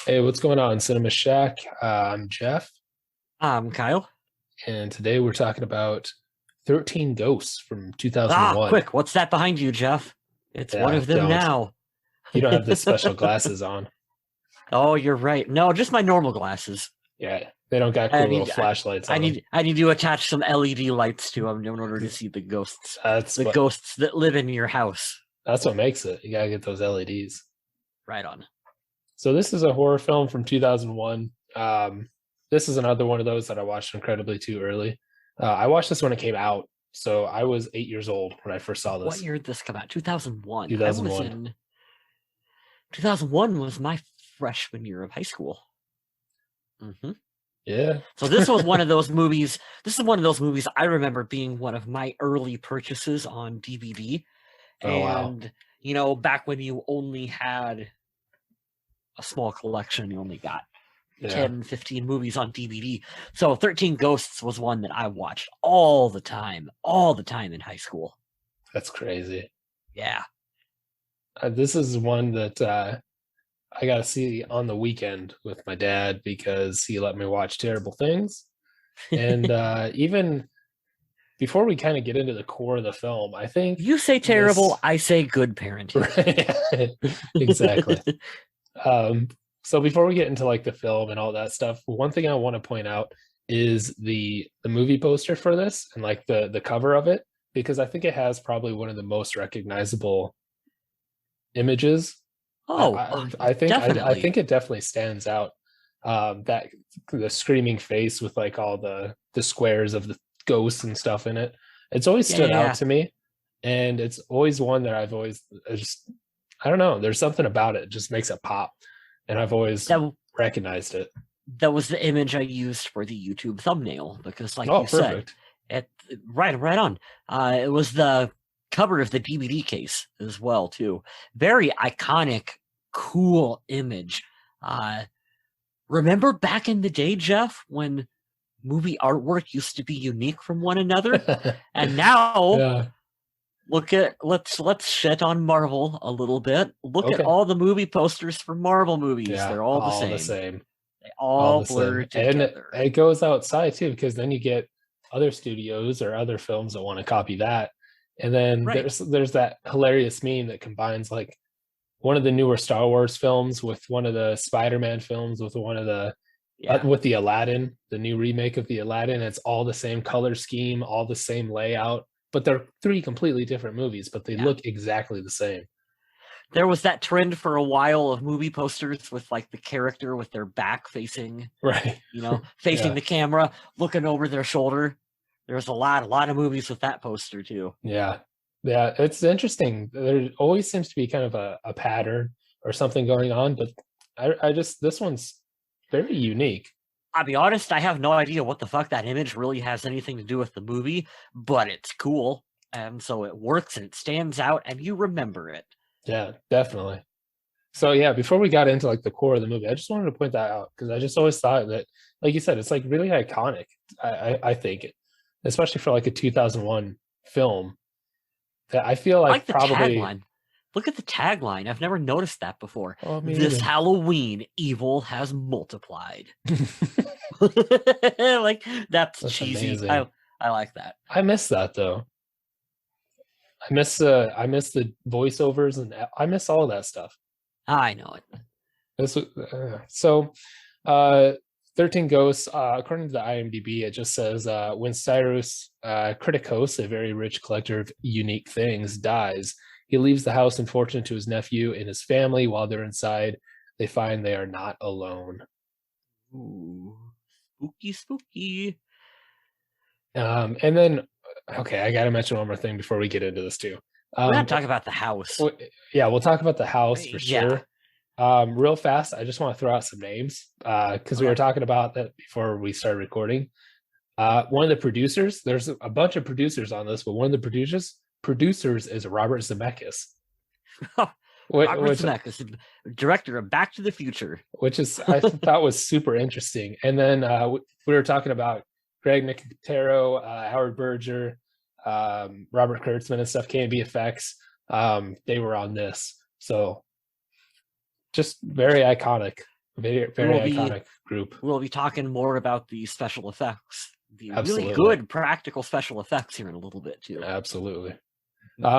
Hey, what's going on, Cinema Shack? I'm Jeff, Kyle. and today we're talking about 13 Ghosts from 2001. Quick, what's that behind you, Jeff? It's Yeah, one I of them don't. now. You don't have the special glasses on. Oh, you're right. No, just my normal glasses. Yeah, they don't got I cool little need I, flashlights I on them. need I need to attach some LED lights to them in order to see the ghosts. That's The what ghosts that live in your house. that's what makes it. You gotta get those LEDs. Right on. So this is a horror film from 2001. This is another one of those that I watched incredibly too early. I watched this when it came out, so I was 8 years old when I first saw What this. year did this come out? 2001. I was 2001. in 2001 was my freshman year of high school. hmm Yeah. So this was one of those movies. This is one of those movies I remember being one of my early purchases on DVD. Oh wow. And back when you only had a small collection, you only got Yeah, 10, 15 movies on DVD. So 13 Ghosts was one that I watched all the time in high school. that's crazy. Yeah. This is one that I got to see on the weekend with my dad because he let me watch Terrible Things. And even before we kind of get into the core of the film, I think You say terrible, this, I say good parenting. right, exactly. Um, so before we get into like the film and all that stuff, one thing I want to point out is the movie poster for this and like the cover of it, because I think it has probably one of the most recognizable images. Oh, I definitely. think it definitely stands out. That the screaming face with like all the squares of the ghosts and stuff in it. It's always Yeah, stood yeah, out yeah. to me, and it's always one that I've always just I don't know. There's something about it, it just makes it pop, and I've always That recognized it. that was the image I used for the YouTube thumbnail because, like Oh, you said, perfect. it right on. It was the cover of the DVD case as well, too. Very iconic, cool image. Uh, remember back in the day, Jeff, when movie artwork used to be unique from one another, and now Yeah. let's shit on Marvel a little bit. Look at Okay. all the movie posters for Marvel movies; Yeah. they're all the All the same. same. They All all the blur same. And together. it goes outside too, because then you get other studios or other films that want to copy that. And then Right? there's that hilarious meme that combines like one of the newer Star Wars films with one of the Spider-Man films with one of the Yeah. with the Aladdin, the new remake of the Aladdin. It's all the same color scheme, all the same layout, but they're three completely different movies, but they Yeah. look exactly the same. There was that trend for a while of movie posters with like the character with their back facing, Right. facing Yeah. the camera, looking over their shoulder. There's a lot of movies with that poster too. Yeah. Yeah. It's interesting. There always seems to be kind of a pattern or something going on, but I just, this one's very unique. I'll be honest, I have no idea what the fuck that image really has anything to do with the movie, but it's cool. And so it works and it stands out and you remember it. Yeah, definitely. So yeah, before we got into like the core of the movie, I just wanted to point that out because I just always thought that, like you said, it's like really iconic. I think, especially for like a 2001 film, that I feel I like like the probably. tagline. Look at the tagline. I've never noticed that before. Oh, me This either. Halloween, evil has multiplied. Like that's That's cheesy. I amazing. I like that. I miss that though. I miss the voiceovers and I miss all of that stuff. I know it. This so uh 13 Ghosts, according to the IMDb, it just says when Cyrus Criticos, a very rich collector of unique things, dies, he leaves the house and fortune to his nephew and his family. While they're inside, they find they are not alone. Ooh, spooky, spooky. And then, okay, I got to mention one more thing before we get into this too. We're not Um, talking about the house. yeah, we'll talk about the house for Yeah. sure. Real fast, I just want to throw out some names because we were Okay. talking about that before we started recording. One of the producers, there's a bunch of producers on this, but one of the producers is Robert Zemeckis, Robert which Zemeckis, director of Back to the Future. which is I thought was super interesting. And then we were talking about Greg Nicotero, Howard Berger, Robert Kurtzman, and stuff. K&B Effects. They were on this, so just very iconic. Very We very will be iconic group. we'll be talking more about the special effects, the really Absolutely. good practical special effects here in a little bit too. Absolutely.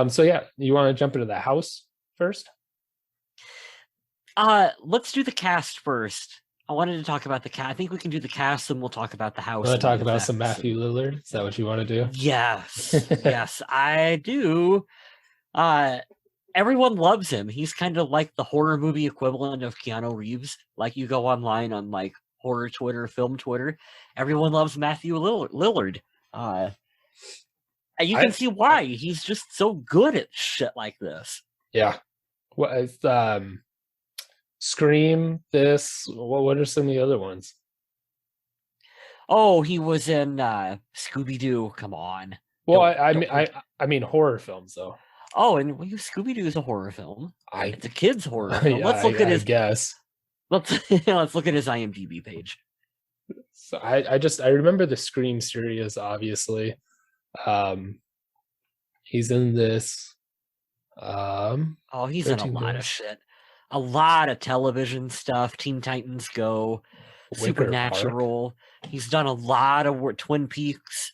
So yeah, you want to jump into the house first? Let's do the cast first. I wanted to talk about the cast. I think we can do the cast, and we'll talk about the house. Want to And talk the about some effects Matthew Lillard? Is that what you want to do? Yes, yes, I do. Uh, Everyone loves him. He's kind of like the horror movie equivalent of Keanu Reeves. Like, you go online on like horror Twitter, film Twitter, everyone loves Matthew Lillard. And you can see why. He's just so good at shit like this. Yeah. What is Scream? This? What are some of the other ones? Oh, he was in Scooby Doo. Come on. Well, I mean horror films though. Oh, and Scooby Doo is a horror film. It's a kid's horror film. Yeah, Let's look at his. I guess. Let's look at his IMDb page. So I remember the Scream series, obviously. He's in this. He's in a lot of shit. A lot of television stuff. Teen Titans Go, Supernatural. He's done a lot of work. Twin Peaks.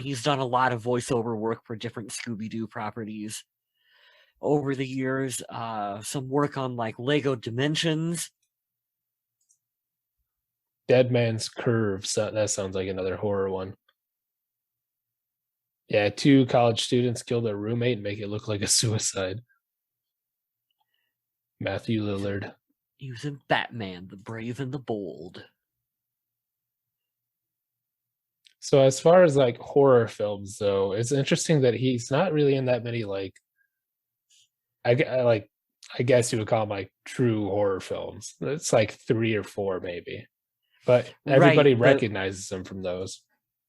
He's done a lot of voiceover work for different Scooby-Doo properties over the years. Some work on like Lego Dimensions. Dead Man's Curve. So that sounds like another horror one. Yeah, 2 college students kill their roommate and make it look like a suicide. Matthew Lillard. He was in Batman, the Brave and the Bold. So as far as like horror films, though, it's interesting that he's not really in that many like. I guess you would call them like true horror films. It's like 3 or 4 maybe, but everybody recognizes him from those.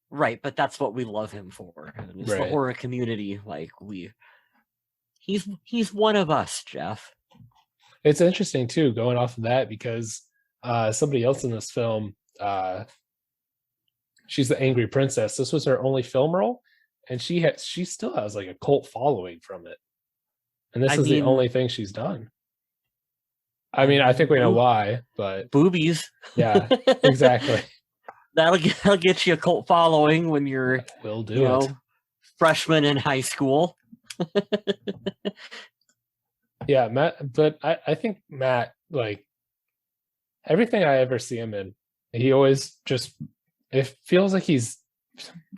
Right, but that's what we love him for. It's the horror community. Like he's one of us, Jeff. It's interesting too, going off of that, because somebody else in this film, she's the angry princess. This was her only film role, and she still has like a cult following from it. And this is the only thing she's done. I mean, I think we know why, but boobies. Yeah, exactly. That'll get you a cult following when you're freshman in high school. Yeah, Matt. But I think Matt, like everything I ever see him in, he always just, it feels like he's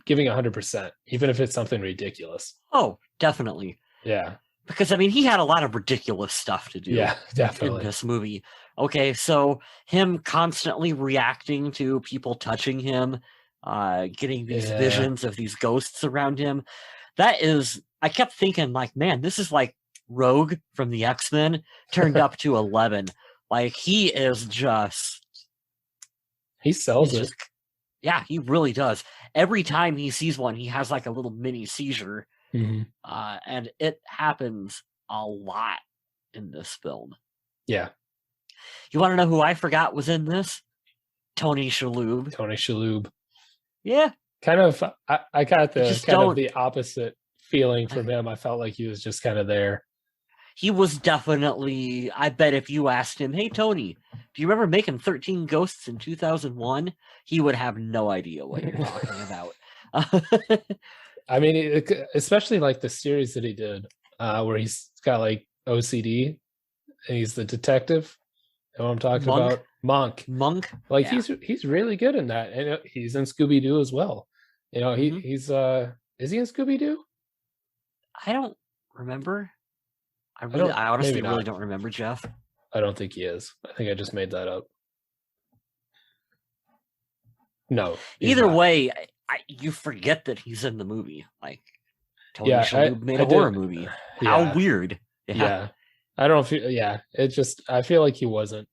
giving 100%, even if it's something ridiculous. Oh, definitely. Yeah. Because I mean, he had a lot of ridiculous stuff to do. Yeah, definitely. In this movie. Okay, so him constantly reacting to people touching him, getting these visions of these ghosts around him. That is, I kept thinking, like, man, this is like Rogue from the X-Men turned up to 11. Like, he is just... He sells it. Yeah, he really does. Every time he sees one, he has like a little mini seizure. Mm-hmm. And it happens a lot in this film. Yeah. You want to know who I forgot was in this? Tony Shalhoub. Tony Shalhoub. Yeah. Kind of, I got the opposite feeling from him. I felt like he was just kind of there. He was definitely, I bet if you asked him, hey, Tony, do you remember making 13 Ghosts in 2001? He would have no idea what you're talking about. I mean, especially like the series that he did, where he's got like OCD and he's the detective. You know what I'm talking about? Monk. Like he's really good in that, and he's in Scooby Doo as well. You know, he's is he in Scooby Doo? I don't remember. I honestly really don't remember, Jeff. I don't think he is. I think I just made that up. No. Either way, you forget that he's in the movie. Like, Tony Shalhoub made a horror movie. How weird. Yeah. I don't feel, it just, I feel like he wasn't,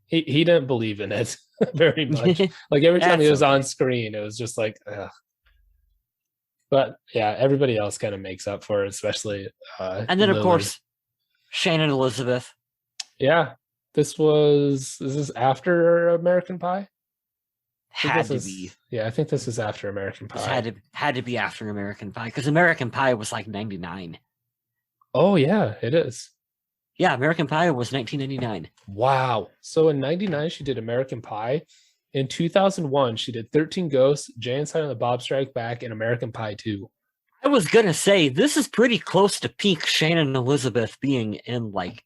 he didn't believe in it very much. Like every time he was on screen, it was just like, ugh. But yeah, everybody else kind of makes up for it, especially. And then, of course, Shannon Elizabeth. Yeah. This is after American Pie? Had to be. Yeah, I think this is after American Pie. This had to be after American Pie, because American Pie was like 99. Oh, yeah, it is. Yeah, American Pie was 1999. Wow. So in 99, she did American Pie. In 2001, she did 13 Ghosts, Jay and Silent Bob Strike Back, and American Pie 2. I was gonna say this is pretty close to peak Shannon Elizabeth being in like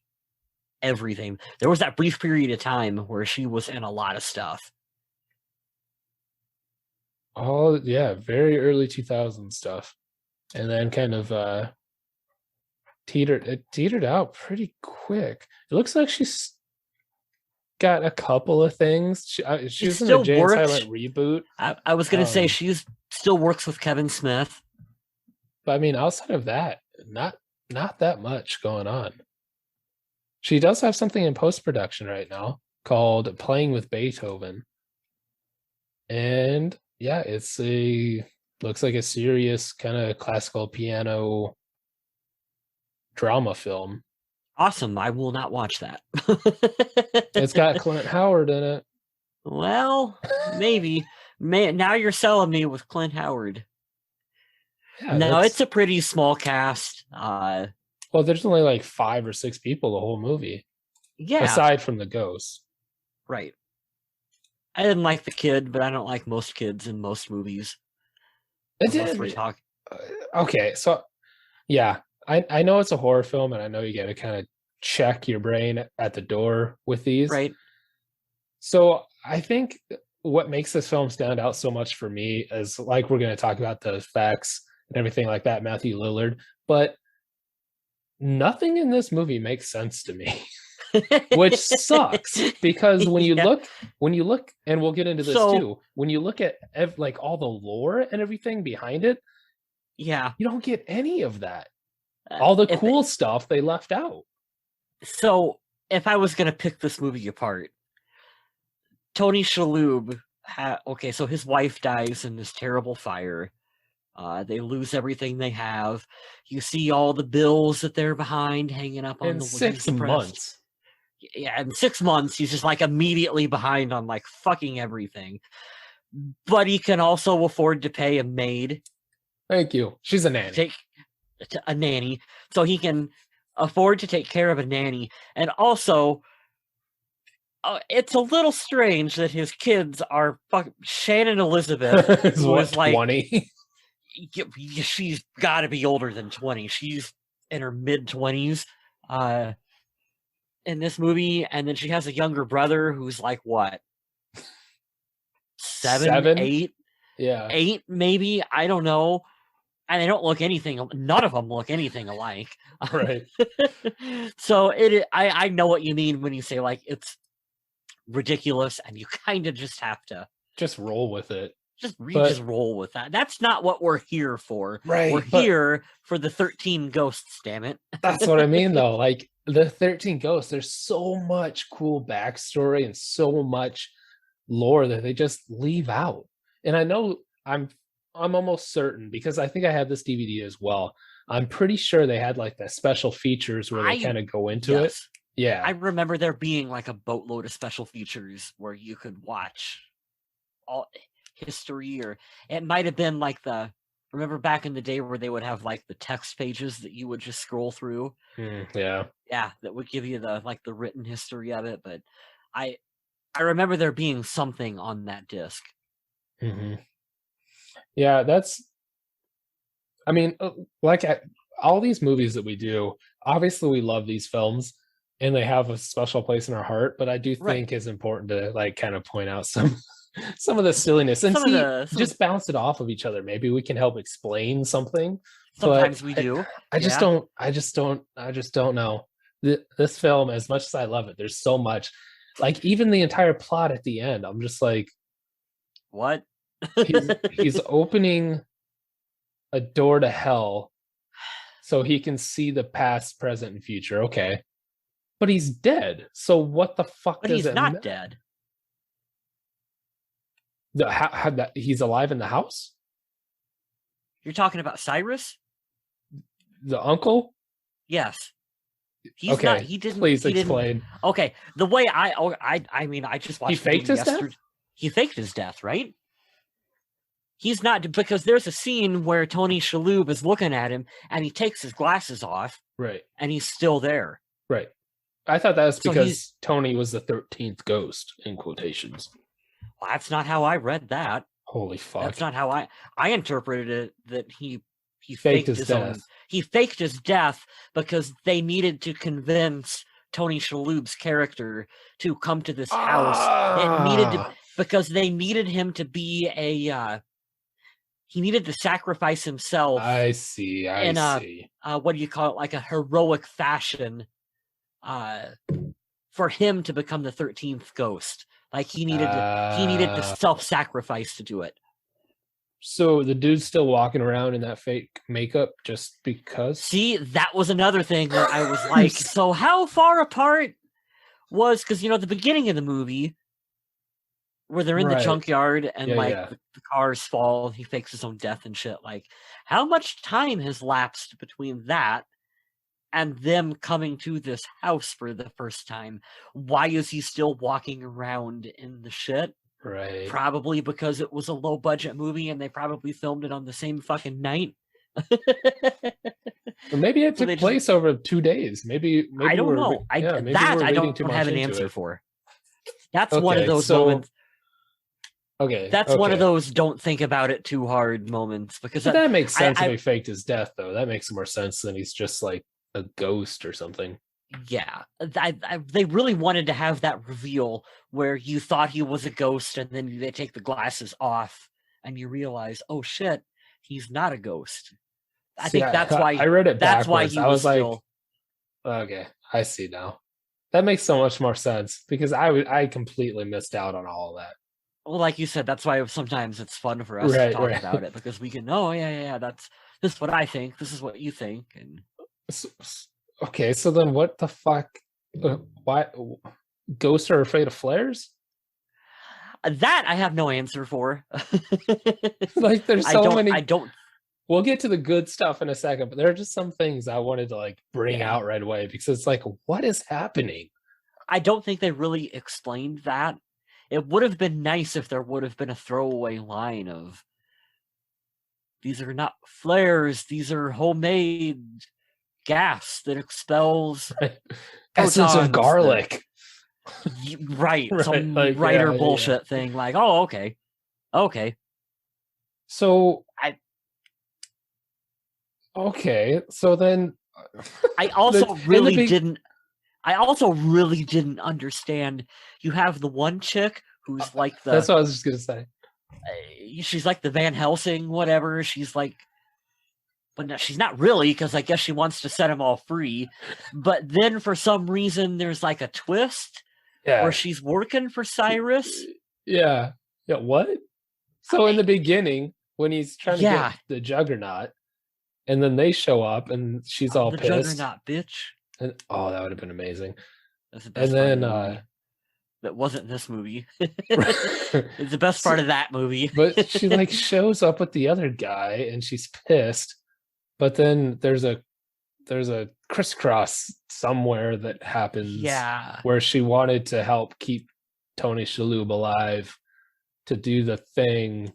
everything. There was that brief period of time where she was in a lot of stuff. Oh, yeah, very early 2000 stuff. And then kind of teetered out pretty quick. It looks like she's got a couple of things. She She's in a still Jay and works. Silent reboot. I was gonna say she's still works with Kevin Smith. But I mean, outside of that, not that much going on. She does have something in post-production right now called Playing with Beethoven. And yeah, looks like a serious kind of classical piano drama film. Awesome. I will not watch that. It's got Clint Howard in it. Well, maybe. Now you're selling me with Clint Howard. Yeah, no, it's a pretty small cast. Well, there's only like 5 or 6 people the whole movie. Yeah. Aside from the ghosts. Right. I didn't like the kid, but I don't like most kids in most movies. We're talking. Okay, so yeah, I know it's a horror film, and I know you got to kind of check your brain at the door with these. Right. So I think what makes this film stand out so much for me is, like, we're going to talk about the effects and everything like that, Matthew Lillard, but nothing in this movie makes sense to me. Which sucks, because when you look, and we'll get into this too, when you look at like all the lore and everything behind it, yeah, you don't get any of that. All the cool stuff they left out. So if I was gonna pick this movie apart, Tony Shalhoub, okay, so his wife dies in this terrible fire. They lose everything they have. You see all the bills that they're behind hanging up on the 6 months. Yeah, in 6 months, he's just like immediately behind on like fucking everything. But he can also afford to pay a maid. Thank you. She's a nanny. A nanny. So he can afford to take care of a nanny. And also, it's a little strange that his kids are Shannon Elizabeth, who is like 20. She's got to be older than 20. She's in her mid-20s in this movie, and then she has a younger brother who's like what, 7, 8? Yeah, 8 maybe. I don't know. And they don't look anything. None of them look anything alike. Right. So I know what you mean when you say like it's ridiculous, and you kind of just have to just roll with it. Just roll with that. That's not what we're here for. Right. We're here for the 13 ghosts, damn it. That's what I mean, though. Like, the 13 ghosts, there's so much cool backstory and so much lore that they just leave out. And I know I'm almost certain, because I think I have this DVD as well. I'm pretty sure they had like the special features where they kind of go into it. Yeah. I remember there being like a boatload of special features where you could watch all history, or it might have been like remember back in the day where they would have like the text pages that you would just scroll through. Yeah, that would give you the written history of it. But I remember there being something on that disc. Yeah, I mean, like all these movies that we do, obviously we love these films and they have a special place in our heart, but I do think it's important to like kind of point out some of the silliness and just bounce it off of each other. Maybe we can help explain something. Sometimes we do. I just don't know. This film, as much as I love it, there's so much, like even the entire plot at the end, I'm just like, what? he's opening a door to hell so he can see the past, present, and future. Okay. But he's dead. So what the fuck does it mean? He's not dead. He's alive in the house? You're talking about Cyrus? The uncle? Yes. He's okay. Not, he didn't. Please explain. Okay. The way I mean, I just watched. He faked his death? He faked his death, right? He's not, because there's a scene where Tony Shalhoub is looking at him and he takes his glasses off. Right. And he's still there. Right. I thought that was So he's because Tony was the 13th ghost in quotations. well, that's not how I read that. Holy That's fuck. not how I interpreted it. That he Faked faked his his own. death. He faked his death because they needed to convince Tony Shalhoub's character to come to this house. It needed to Ah, because they needed him to be a. He needed to sacrifice himself I see. I in a see. what do you call it, like a heroic fashion, uh, for him to become the 13th ghost. Like he needed to Uh, self-sacrifice to do it. so the dude's still walking around in that fake makeup just because? See, that was another thing that I was like, so how far apart was, because the beginning of the movie where they're in the Right. junkyard and Yeah, like yeah. the cars fall, he fakes his own death and shit. Like, how much time has lapsed between that and them coming to this house for the first time? Why is he still walking around in the shit? Right. Probably because it was a low budget movie and they probably filmed it on the same fucking night. Or maybe it So they took just, place over 2 days. I Maybe don't we're know. yeah, maybe That we're I reading too don't have much an into answer it. for. That's one of Okay, those so moments. okay, That's one of okay. those don't think about it too hard moments, because But that makes sense if I he faked his death, though. That makes more sense than he's just like a ghost or something. yeah, they really wanted to have that reveal where you thought he was a ghost and then they take the glasses off and you realize, oh shit, he's not a ghost. I See, think I read it that's why backwards. he I was was like, still. okay, I see now. That makes so much more sense because I completely missed out on all of that. Well, like you said, that's why sometimes it's fun for us to Right, talk right. about it, because we can, oh yeah, this is what I think, this is what you think, and Okay, so then what the fuck? Why ghosts are afraid of flares? that I have no answer for. Like, there's so I many. don't. We'll get to the good stuff in a second, but there are just some things I wanted to like bring Yeah, out right away because it's like, what is happening? I don't think they really explained that. It would have been nice if there would have been a throwaway line of, these are not flares, these are homemade gas that expels Right? Essence of photons. garlic. Right, Right, some like yeah, writer yeah, yeah. bullshit thing like, oh, okay, okay. So I okay, so then I also in the really big didn't I also really didn't understand. You have the one chick who's like that's what I was just gonna say. she's like the Van Helsing, whatever. She's like, but no, she's not really, because I guess she wants to set them all free. But then for some reason, there's like a twist where Yeah, she's working for Cyrus. yeah, yeah. What? So in the beginning, when he's trying to get Yeah, the Juggernaut, and then they show up, and she's I'm all the pissed, Juggernaut, bitch. and oh, that would have been amazing. That's the And best part of then, the movie. That wasn't this movie. It's the best part of that movie. but she like shows up with the other guy, and she's pissed. But then there's a crisscross somewhere that happens Yeah. where she wanted to help keep Tony Shalhoub alive to do the thing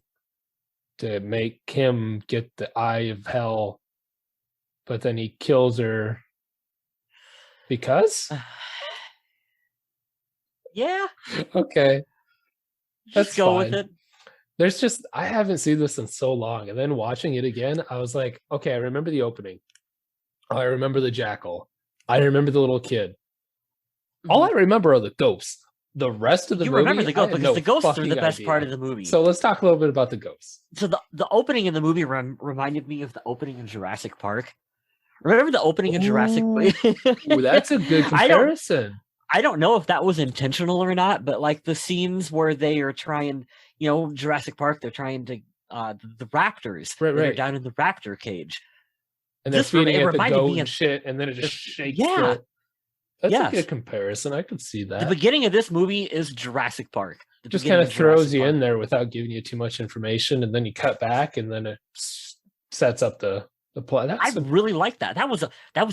to make him get the eye of hell, but then he kills her because Yeah, okay, just that's go with fine. it. There's just I haven't seen this in so long, and then watching it again, I was like, okay, I remember the opening. I remember the jackal. I remember the little kid. All I Mhm. remember are the ghosts. The rest of the You remember movie, the I ghosts have because no the ghosts are fucking the best part idea. of the movie. So let's talk a little bit about the ghosts. So the opening in the movie reminded me of the opening in Jurassic Park. Remember the opening in Jurassic? Ooh, that's a good I don't comparison. I don't know if that was intentional or not, but like the scenes where they are trying, Jurassic Park, they're trying to the raptors Right, that are right. down in the raptor cage. And they're feeding It it the reminded goat me and of shit, and then it just shakes yeah, the. That's a yes. good comparison. I could see The that. beginning of this movie is Jurassic Park. The Just kind beginning of of Jurassic throws you Park. in there without giving you too much information, and then you cut back, and then it sets up the plot. I really like that. That was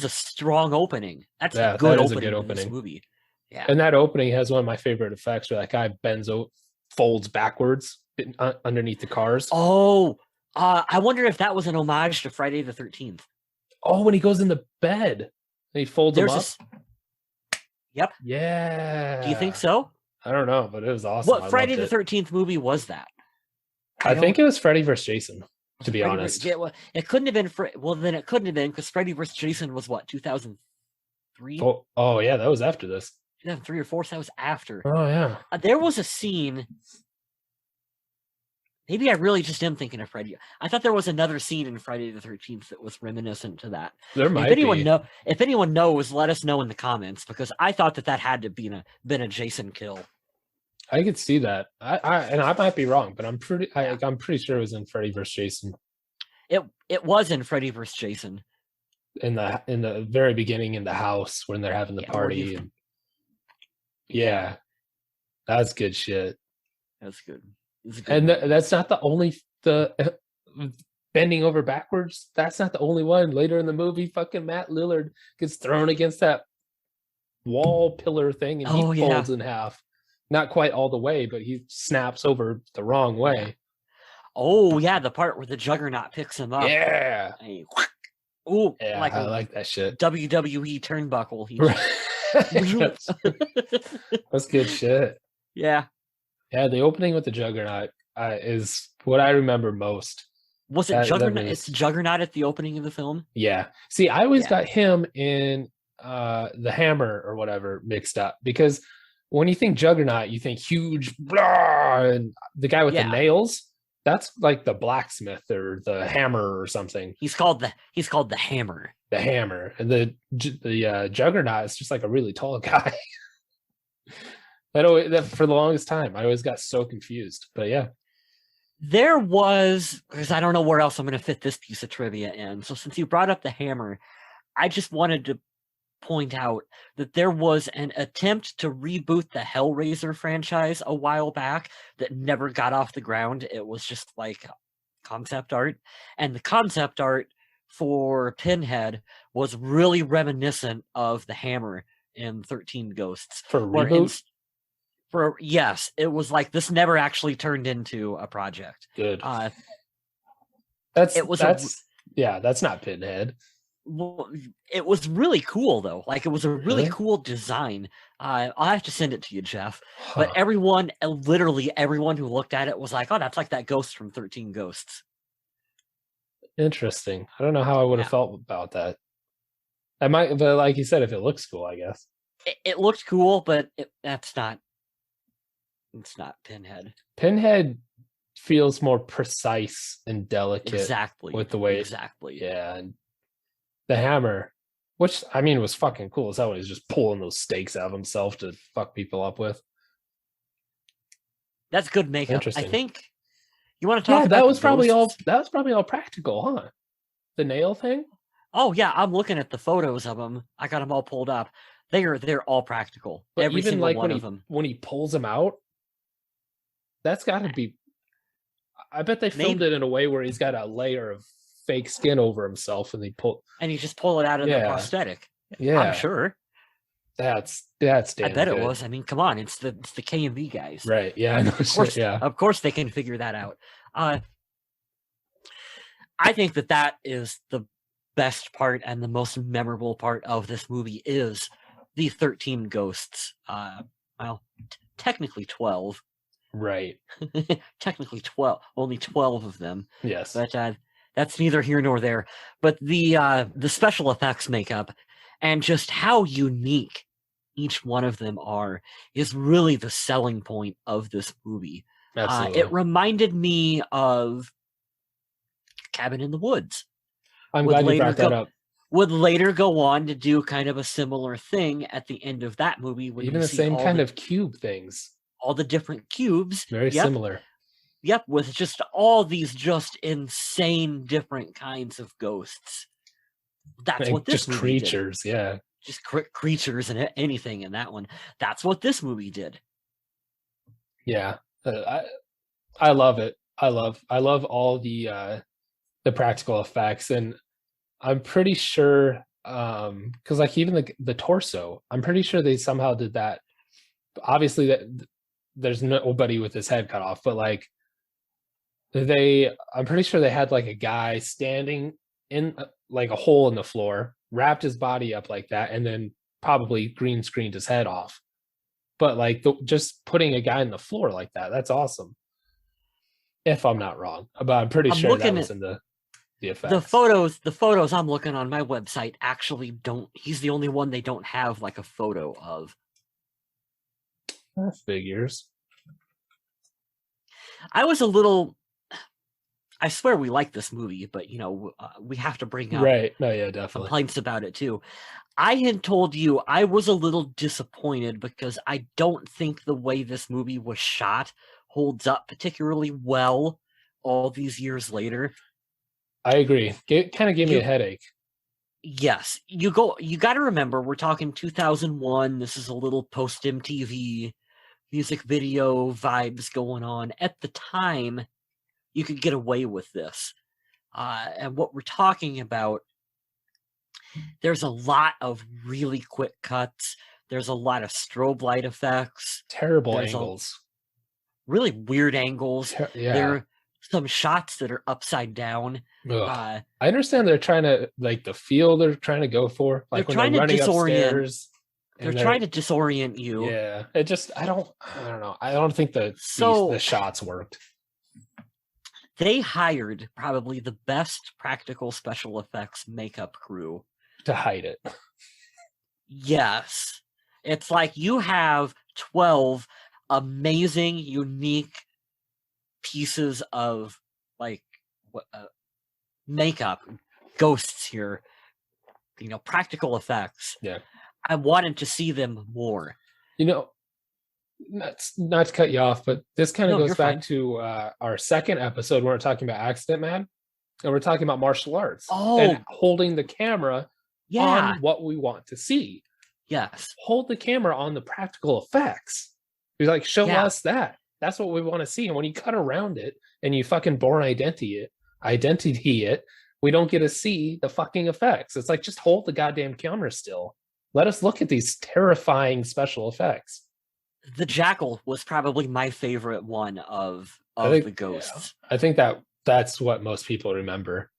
a strong opening. That's a Yeah, good that is a good opening to this opening. movie. Yeah. And that opening has one of my favorite effects where that guy folds backwards underneath the cars. Oh, I wonder if that was an homage to Friday the 13th. Oh, when he goes in the bed and he folds them There's up. this. Yep. Do you think Yeah. so? I don't know, but it was awesome. What I Friday loved the it. 13th movie was that? I think it was Freddy vs. Jason, Was to it be Freddy? honest. Yeah, well, it couldn't have been. Well, then it couldn't have been because Freddy vs. Jason was what 2003, Oh yeah, that was after this. 2003 or 4. So that was after. Oh yeah. There was a scene. Maybe I really just am thinking of Freddy. I thought there was another scene in Friday the 13th that was reminiscent to that. There might be. If anyone knows, let us know in the comments because I thought that had to been a Jason kill. I could see that. I might be wrong, but I'm pretty sure it was in Freddy vs. Jason. It was in Freddy vs. Jason. In the very beginning in the house when they're having the party. And yeah. That's good shit. That's good. And that's not the only bending over backwards. That's not the only one. Later in the movie, fucking Matt Lillard gets thrown against that wall pillar thing and he folds in half. Not quite all the way, but he snaps over the wrong way. Yeah. Oh yeah, the part where the Juggernaut picks him up. Yeah. Oh, yeah, like I like that shit. WWE turnbuckle. That's good shit. Yeah. Yeah, the opening with the Juggernaut is what I remember most. Was it Juggernaut? It's Juggernaut at the opening of the film? Yeah. See, I always got him in the Hammer or whatever mixed up because when you think Juggernaut, you think huge blah, and the guy with the nails. That's like the blacksmith or the hammer or something. He's called the Hammer. The Hammer, and the Juggernaut is just like a really tall guy. that for the longest time, I always got so confused. But yeah, there was, because I don't know where else I'm going to fit this piece of trivia in. So since you brought up the Hammer, I just wanted to point out that there was an attempt to reboot the Hellraiser franchise a while back that never got off the ground. It was just like concept art, and the concept art for Pinhead was really reminiscent of the Hammer in 13 Ghosts. For reboot? Yes, it was like this never actually turned into a project. Good. That's not Pinhead. Well, it was really cool though. Like it was a really cool design. I'll have to send it to you, Jeff. But literally everyone who looked at it was like, "Oh, that's like that ghost from 13 Ghosts." Interesting. I don't know how I would have felt about that. I might, but like you said, if it looks cool, I guess it looked cool, but it's not Pinhead. Pinhead feels more precise and delicate, exactly, with the way yeah. And the Hammer, which I mean was fucking cool. Is that when he's just pulling those stakes out of himself to fuck people up with? That's good makeup. I think you want to talk about that was probably all practical, huh? The nail thing. Oh yeah, I'm looking at the photos of them. I got them all pulled up. They're all practical. But every even single like one of them. When he pulls them out, that's got to be. I bet they filmed it in a way where he's got a layer of fake skin over himself, and you just pull it out of the prosthetic. Yeah, I'm sure. That's damn I bet good. it was. I mean, come on, it's the K&B guys, right? Yeah, of course they can figure that out. I think that is the best part and the most memorable part of this movie is the 13 ghosts. Well, technically 12. Right. Technically 12. Only 12 of them. Yes. But that's neither here nor there. But the special effects makeup and just how unique each one of them are is really the selling point of this movie. Absolutely. It reminded me of Cabin in the Woods. I'm glad you brought that up. Would later go on to do kind of a similar thing at the end of that movie. When even the same kind of cube things. All the different cubes. Very similar. Yep, with just all these just insane different kinds of ghosts. That's what this movie creatures, did. Yeah. Just creatures and anything in that one. That's what this movie did. Yeah, I love it. I love all the practical effects, and I'm pretty sure because like even the torso, I'm pretty sure they somehow did that. Obviously, that there's nobody with his head cut off, but like I'm pretty sure they had like a guy standing in like a hole in the floor, wrapped his body up like that, and then probably green screened his head off. But like just putting a guy on the floor like that's awesome. If I'm not wrong, but I'm pretty I'm sure that looking was at in the the effects. photos I'm looking on my website actually don't. He's the only one they don't have like a photo of. That figures. I was a little. I swear we like this movie, but you know we have to bring up Right. No, yeah, definitely. complaints about it too. I had told you I was a little disappointed because I don't think the way this movie was shot holds up particularly well all these years later. I agree. It kind of gave me a You headache. Yes, you got to remember we're talking 2001. This is a little post MTV music video vibes going on. At the time, you could get away with this. And what we're talking about, there's a lot of really quick cuts. There's a lot of strobe light effects. Terrible There's angles. really weird angles. Yeah. There are some shots that are upside down. I understand they're trying to like the feel they're trying to go for, like when they're running upstairs. They're trying to disorient you. Yeah, it just I don't know. I don't think the shots worked. They hired probably the best practical special effects makeup crew to hide it. Yes. It's like you have 12 amazing, unique pieces of like makeup, ghosts here, you know, practical effects. Yeah. I wanted to see them more. You know, not to cut you off, but this kind of goes back fine. to our second episode when we're talking about Accident Man, and we're talking about martial arts and holding the camera on what we want to see. Yes. Hold the camera on the practical effects. You're like, show us that. That's what we want to see. And when you cut around it and you fucking Bourne identity it, we don't get to see the fucking effects. It's like, just hold the goddamn camera still. Let us look at these terrifying special effects. The Jackal was probably my favorite one of the ghosts. Yeah. I think that's what most people remember.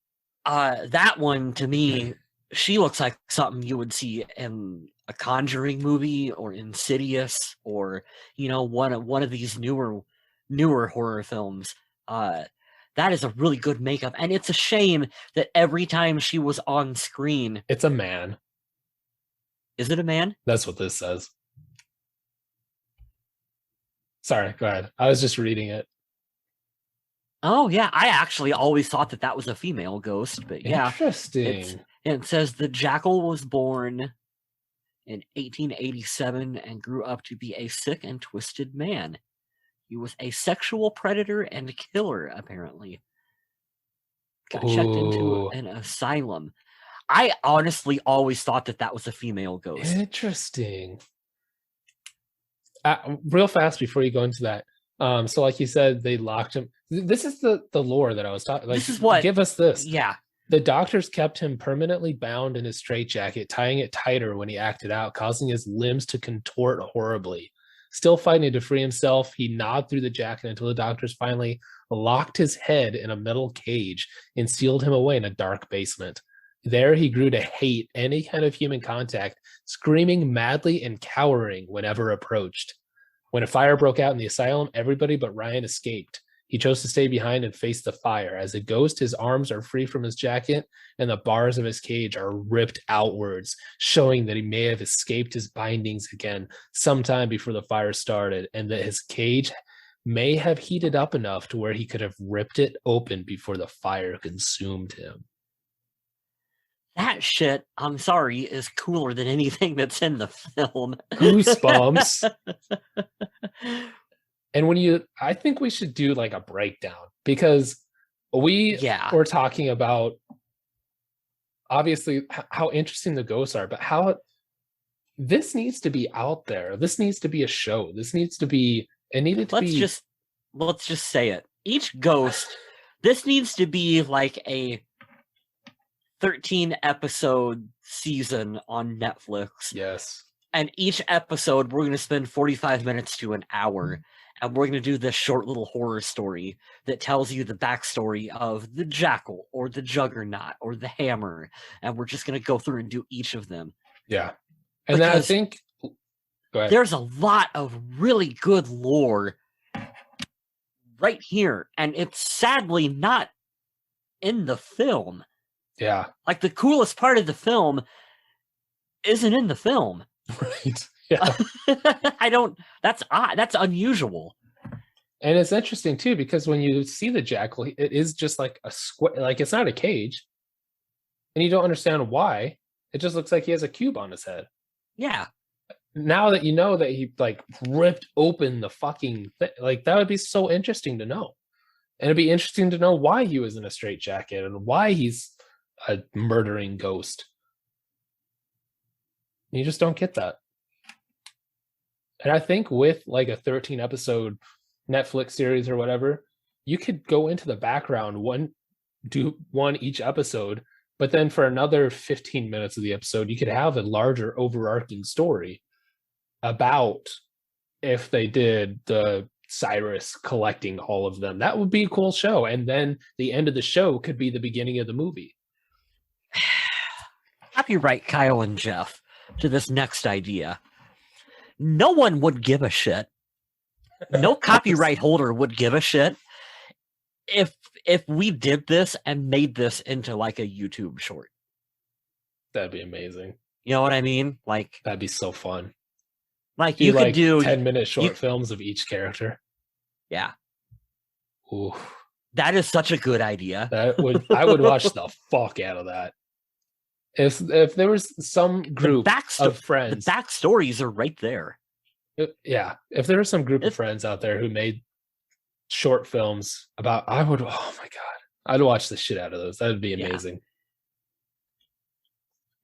That one, to me, she looks like something you would see in a Conjuring movie or Insidious or, you know, one of these newer horror films. That is a really good makeup, and it's a shame that every time she was on screen, it's a man. Is it a man? That's what this says. Sorry, go ahead. I was just reading it. Oh yeah, I actually always thought that was a female ghost, but yeah, interesting. It says the Jackal was born in 1887 and grew up to be a sick and twisted man. He was a sexual predator and killer, apparently. Got checked into an asylum. I honestly always thought that was a female ghost. Interesting. Real fast before you go into that. So like you said, they locked him. This is the lore that I was talking. Like, this is what give us this. Yeah. The doctors kept him permanently bound in his straitjacket, tying it tighter when he acted out, causing his limbs to contort horribly. Still fighting to free himself, he gnawed through the jacket until the doctors finally locked his head in a metal cage and sealed him away in a dark basement. There he grew to hate any kind of human contact, screaming madly and cowering whenever approached. When a fire broke out in the asylum, everybody but Ryan escaped. He chose to stay behind and face the fire. As a ghost, his arms are free from his jacket and the bars of his cage are ripped outwards, showing that he may have escaped his bindings again sometime before the fire started, and that his cage may have heated up enough to where he could have ripped it open before the fire consumed him. That shit, I'm sorry, is cooler than anything that's in the film. Goosebumps. And I think we should do like a breakdown, because we're talking about obviously how interesting the ghosts are, but how this needs to be out there. This needs to be a show. This needs to be, let's just say it. Each ghost, this needs to be like a 13 episode season on Netflix. Yes. And each episode, we're going to spend 45 minutes to an hour. And we're going to do this short little horror story that tells you the backstory of the Jackal or the Juggernaut or the Hammer. And we're just going to go through and do each of them. Yeah. And then I because think, go ahead. there's a lot of really good lore right here, and it's sadly not in the film. Yeah. Like, the coolest part of the film isn't in the film. Right. Yeah. I don't. That's odd. That's unusual. And it's interesting too, because when you see the jackal, it is just like a square, like it's not a cage. And you don't understand why. It just looks like he has a cube on his head. Yeah. Now that you know that he like ripped open the fucking thing, like that would be so interesting to know. And it'd be interesting to know why he was in a straitjacket and why he's a murdering ghost. You just don't get that. And I think with like a 13 episode Netflix series or whatever, you could go into the background do one each episode, but then for another 15 minutes of the episode, you could have a larger overarching story about if they did the Cyrus collecting all of them. That would be a cool show. And then the end of the show could be the beginning of the movie. Copyright Kyle and Jeff to this next idea. No one would give a shit. No copyright holder would give a shit if we did this and made this into like a YouTube short. That'd be amazing. You know what I mean? Like, that'd be so fun. Like, you could do 10-minute short films of each character. Yeah. Ooh. That is such a good idea. I would watch the fuck out of that. If there was some group of friends, the backstories are right there. Yeah, if there was some group of friends out there who made short films about, oh my god, I'd watch the shit out of those. That would be amazing.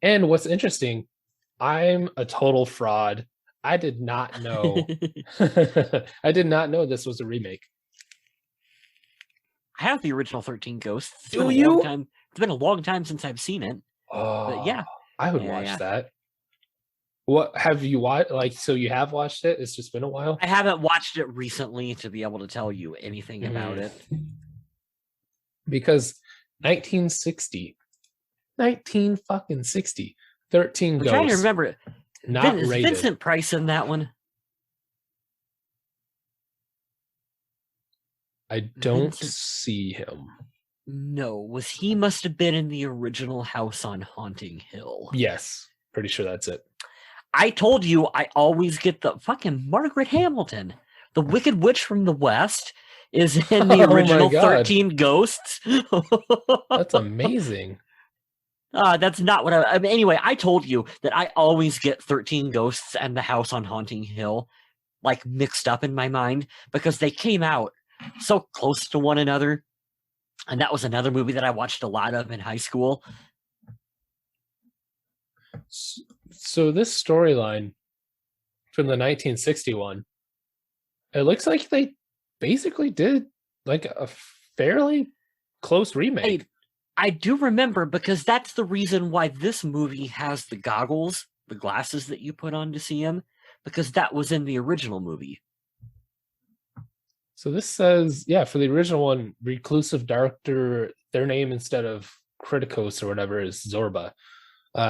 Yeah. And what's interesting, I'm a total fraud. I did not know. I did not know this was a remake. I have the original 13 Ghosts. Do you? It's been a long time since I've seen it. Oh, but yeah, I would watch that. What have you watched? Like, so you have watched it? It's just been a while. I haven't watched it recently to be able to tell you anything about it. Because 1960, 13 Ghosts. I'm trying to remember it. Not rated. Vincent Price in that one? I don't see him. No, he must have been in the original House on Haunting Hill. Yes, pretty sure that's it. I told you I always get the fucking Margaret Hamilton. The Wicked Witch from the West is in the original 13 Ghosts. That's amazing. That's not what I mean. Anyway, I told you that I always get 13 Ghosts and the House on Haunting Hill like mixed up in my mind because they came out so close to one another. And that was another movie that I watched a lot of in high school. So this storyline from the 1961, it looks like they basically did like a fairly close remake. I do remember because that's the reason why this movie has the goggles, the glasses that you put on to see him, because that was in the original movie. So this says, yeah, for the original one, reclusive doctor, their name instead of Criticos or whatever is Zorba.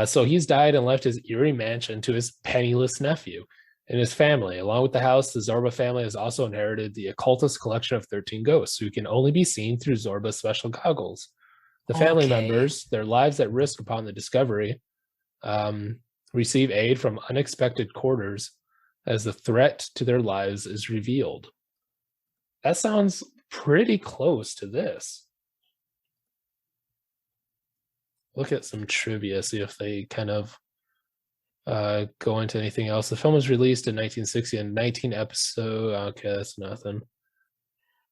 So he's died and left his eerie mansion to his penniless nephew and his family. Along with the house, the Zorba family has also inherited the occultist collection of 13 ghosts who can only be seen through Zorba's special goggles. The family members, their lives at risk upon the discovery, receive aid from unexpected quarters as the threat to their lives is revealed. That sounds pretty close to this. Look at some trivia, see if they kind of go into anything else. The film was released in 1960 and 19 episodes. Okay, that's nothing.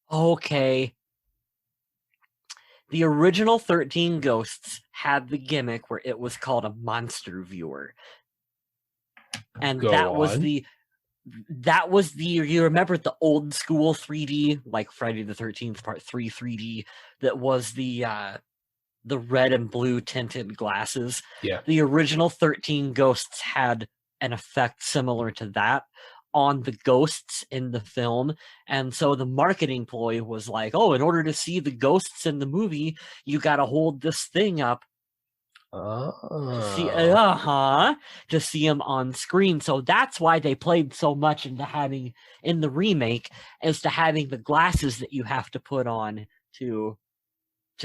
Okay. The original 13 Ghosts had the gimmick where it was called a monster viewer. And that was the you remember the old school 3D, like Friday the 13th Part 3 3D, that was the red and blue tinted glasses. Yeah. The original 13 Ghosts had an effect similar to that on the ghosts in the film. And so the marketing ploy was like, oh, in order to see the ghosts in the movie, you got to hold this thing up to see Oh. to see him on screen. So that's why they played so much into having in the remake as to having the glasses that you have to put on to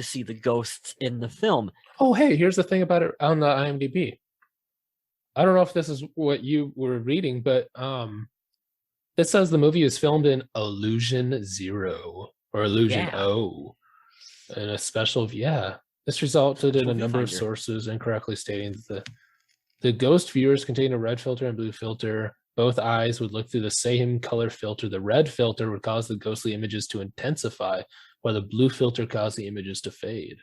see the ghosts in the film. Oh, hey, here's the thing about it on the IMDb. I don't know if this is what you were reading, but this says the movie was filmed in Illusion Zero or Illusion Yeah, O, and a special, yeah. This resulted in special a number of viewfinder. sources incorrectly stating that the ghost viewers contained a red filter and blue filter. Both eyes would look through the same color filter. The red filter would cause the ghostly images to intensify, while the blue filter caused the images to fade.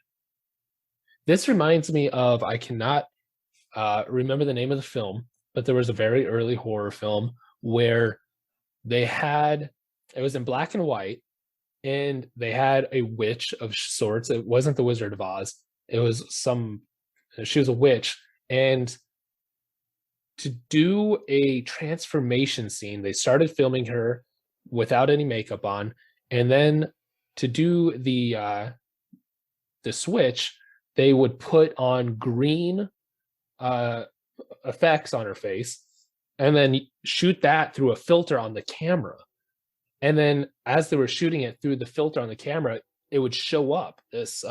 This reminds me of, I cannot remember the name of the film, but there was a very early horror film where they had, it was in black and white, and they had a witch of sorts. It wasn't the Wizard of Oz. It was she was a witch. And to do a transformation scene, they started filming her without any makeup on. And then to do the switch, they would put on green uh, effects on her face and then shoot that through a filter on the camera. And then as they were shooting it through the filter on the camera, it would show up this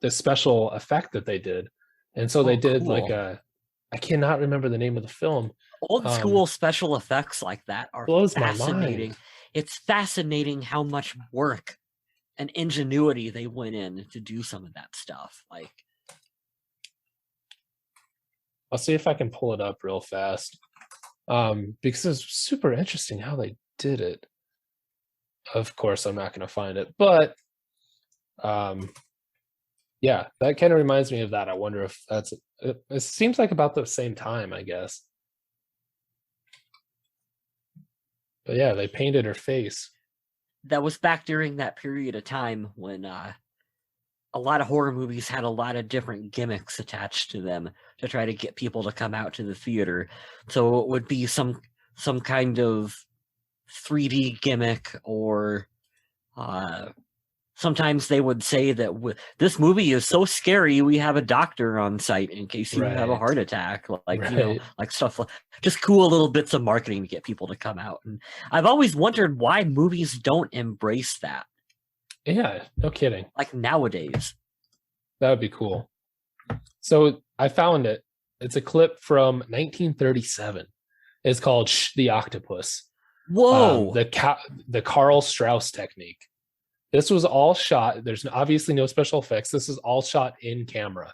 special effect that they did. And so they Oh, did like cool. a, I cannot remember the name of the film. Old Um school special effects like that are Blows my mind. fascinating. It's fascinating how much work and ingenuity they went in to do some of that stuff. Like, I'll see if I can pull it up real fast. Because it's super interesting how they did it. Of course, I'm not going to find it, but um, yeah, that kind of reminds me of that. I wonder if that's it seems like about the same time, I guess. But yeah, they painted her face. that was back during that period of time when a lot of horror movies had a lot of different gimmicks attached to them to try to get people to come out to the theater. So it would be some kind of 3D gimmick, or uh, sometimes they would say that this movie is so scary we have a doctor on site in case you have a Right. heart attack, like, Right. like stuff like just cool little bits of marketing to get people to come out. And I've always wondered why movies don't embrace that, Yeah, no kidding. like nowadays. That would be cool. So I found it. It's a clip from 1937. It's called the Octopus. Whoa, The Carl Strauss technique. This was all shot. There's obviously no special effects. This is all shot in camera.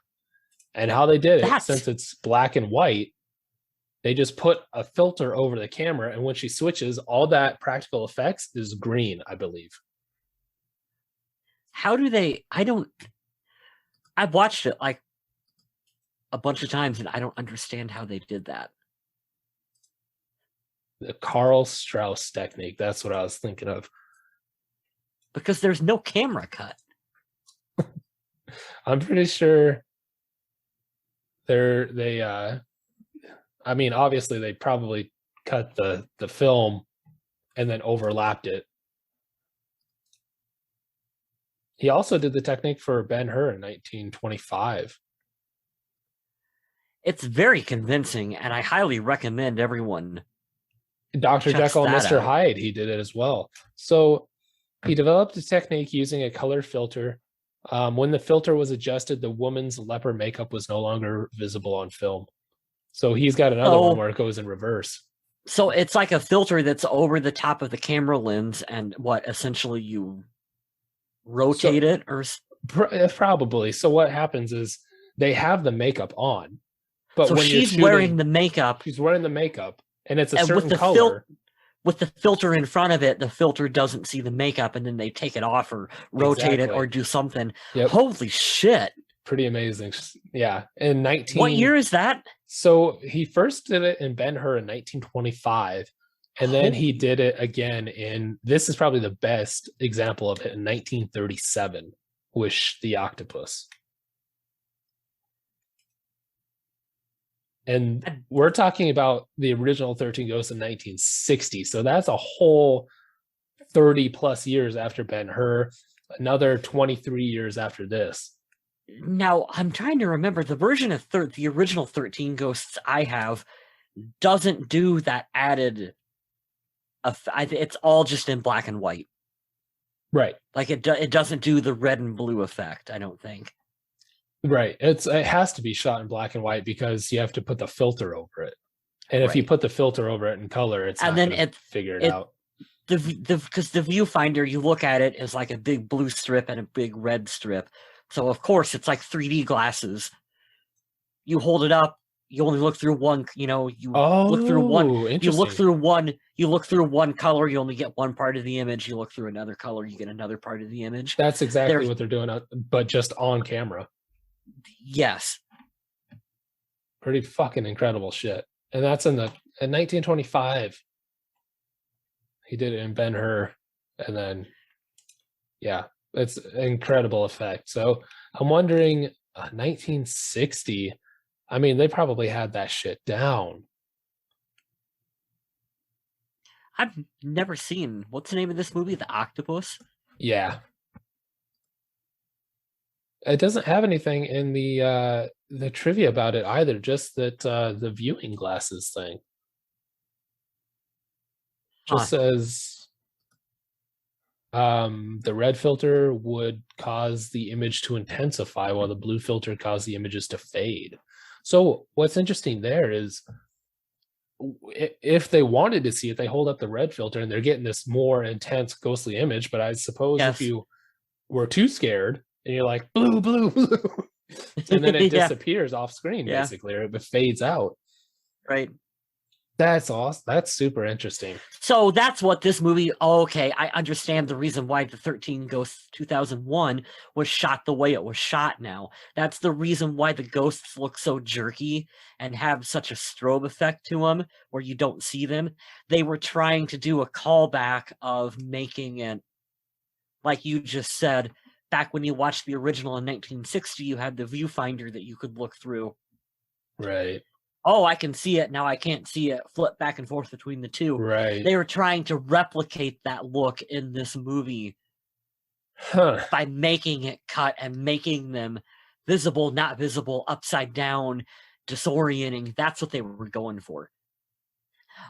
And how they did it, that's since it's black and white, they just put a filter over the camera. And when she switches, all that practical effects is green, I believe. how do they? I've watched it like a bunch of times and I don't understand how they did that. The Carl Strauss technique. That's what I was thinking of. Because there's no camera cut. I'm pretty sure they I mean, obviously they probably cut the film and then overlapped it. He also did the technique for Ben-Hur in 1925. It's very convincing, and I highly recommend everyone Dr. checks Jekyll and that Mr. out. Hyde, he did it as well. So he developed a technique using a color filter. When the filter was adjusted, the woman's leper makeup was no longer visible on film. So he's got another one So, where it goes in reverse. so it's like a filter that's over the top of the camera lens, and what essentially you So rotate it, or probably. So what happens is they have the makeup on, but so when you're she's wearing shooting, the makeup, she's wearing the makeup and it's a and certain color. with the filter in front of it, the filter doesn't see the makeup, and then they take it off or rotate it or Exactly. do something. Yep. Holy shit! Pretty amazing. Yeah. In What 19, year is that? so he first did it in Ben-Hur in 1925, and then he Holy, did it again in, this is probably the best example of it, in 1937 with the Octopus. And we're talking about the original 13 Ghosts in 1960. So that's a whole 30 plus years after Ben-Hur, another 23 years after this. Now I'm trying to remember the version of the original 13 Ghosts I have doesn't do that added. It's all just in black and white. Right. Like it doesn't do the red and blue effect. I don't think. Right. It has to be shot in black and white because you have to put the filter over it. And if you Right. put the filter over it in color, it's And not then going to figure it it out. the because the viewfinder, you look at it as like a big blue strip and a big red strip. So of course it's like 3D glasses. You hold it up, you only look through one, Oh, interesting. you look through one color, you only get one part of the image. You look through another color, you get another part of the image. That's exactly There's what they're doing, but just on camera. yes. Pretty fucking incredible shit. And that's in 1925. He did it in Ben-Hur, and then yeah, it's an incredible effect. So I'm wondering, 1960. I mean, they probably had that shit down. I've never seen what's the name of this movie? The Octopus? Yeah, it doesn't have anything in the trivia about it either. Just that the viewing glasses thing Huh. just says the red filter would cause the image to intensify while the blue filter caused the images to fade. So what's interesting there is if they wanted to see it, they hold up the red filter and they're getting this more intense ghostly image. But I suppose if Yes. you were too scared and you're like blue, blue, blue, and then it Yeah. disappears off screen Yeah. basically, or it fades out. Right. That's awesome. That's super interesting. So that's what this movie. Oh, okay, I understand the reason why the 13 Ghosts 2001 was shot the way it was shot now. That's the reason why the ghosts look so jerky and have such a strobe effect to them where you don't see them. They were trying to do a callback of making it, like you just said, back when you watched the original in 1960, you had the viewfinder that you could look through. Right. Oh, I can see it. Now I can't see it. Flip back and forth between the two. Right. They were trying to replicate that look in this movie Huh. by making it cut and making them visible, not visible, upside down, disorienting. That's what they were going for.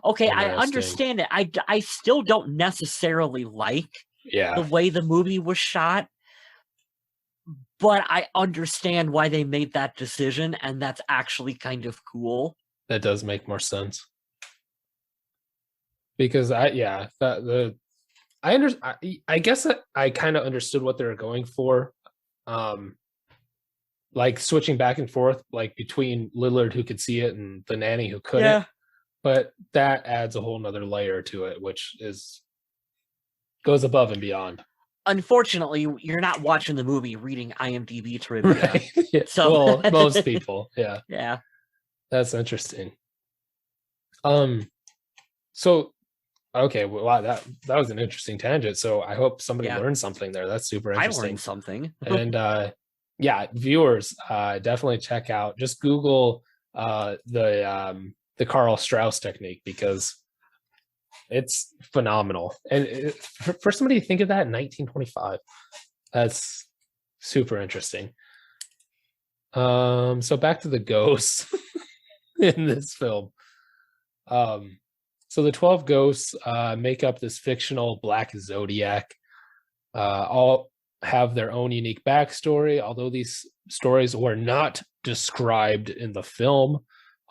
Okay, I Interesting. understand it. I still don't necessarily like the Yeah, way the movie was shot, but I understand why they made that decision, and that's actually kind of cool. that does make more sense. Because yeah, I guess I kind of understood what they were going for. Um like switching back and forth like between Lillard who could see it and the nanny who couldn't. Yeah. But that adds a whole nother layer to it, which is goes above and beyond. Unfortunately, you're not watching the movie, reading IMDb trivia. Right. Yeah. So, Well, most people. Yeah. yeah, That's interesting. Um so okay, well, wow, that was an interesting tangent. So I hope somebody yeah, learned something there. That's super I interesting. learned something. And yeah, viewers, definitely check out. Just Google the Carl Strauss technique because it's phenomenal. And for somebody to think of that in 1925, that's super interesting. So back to the ghosts in this film. So the 12 ghosts make up this fictional black zodiac. All have their own unique backstory, although these stories were not described in the film.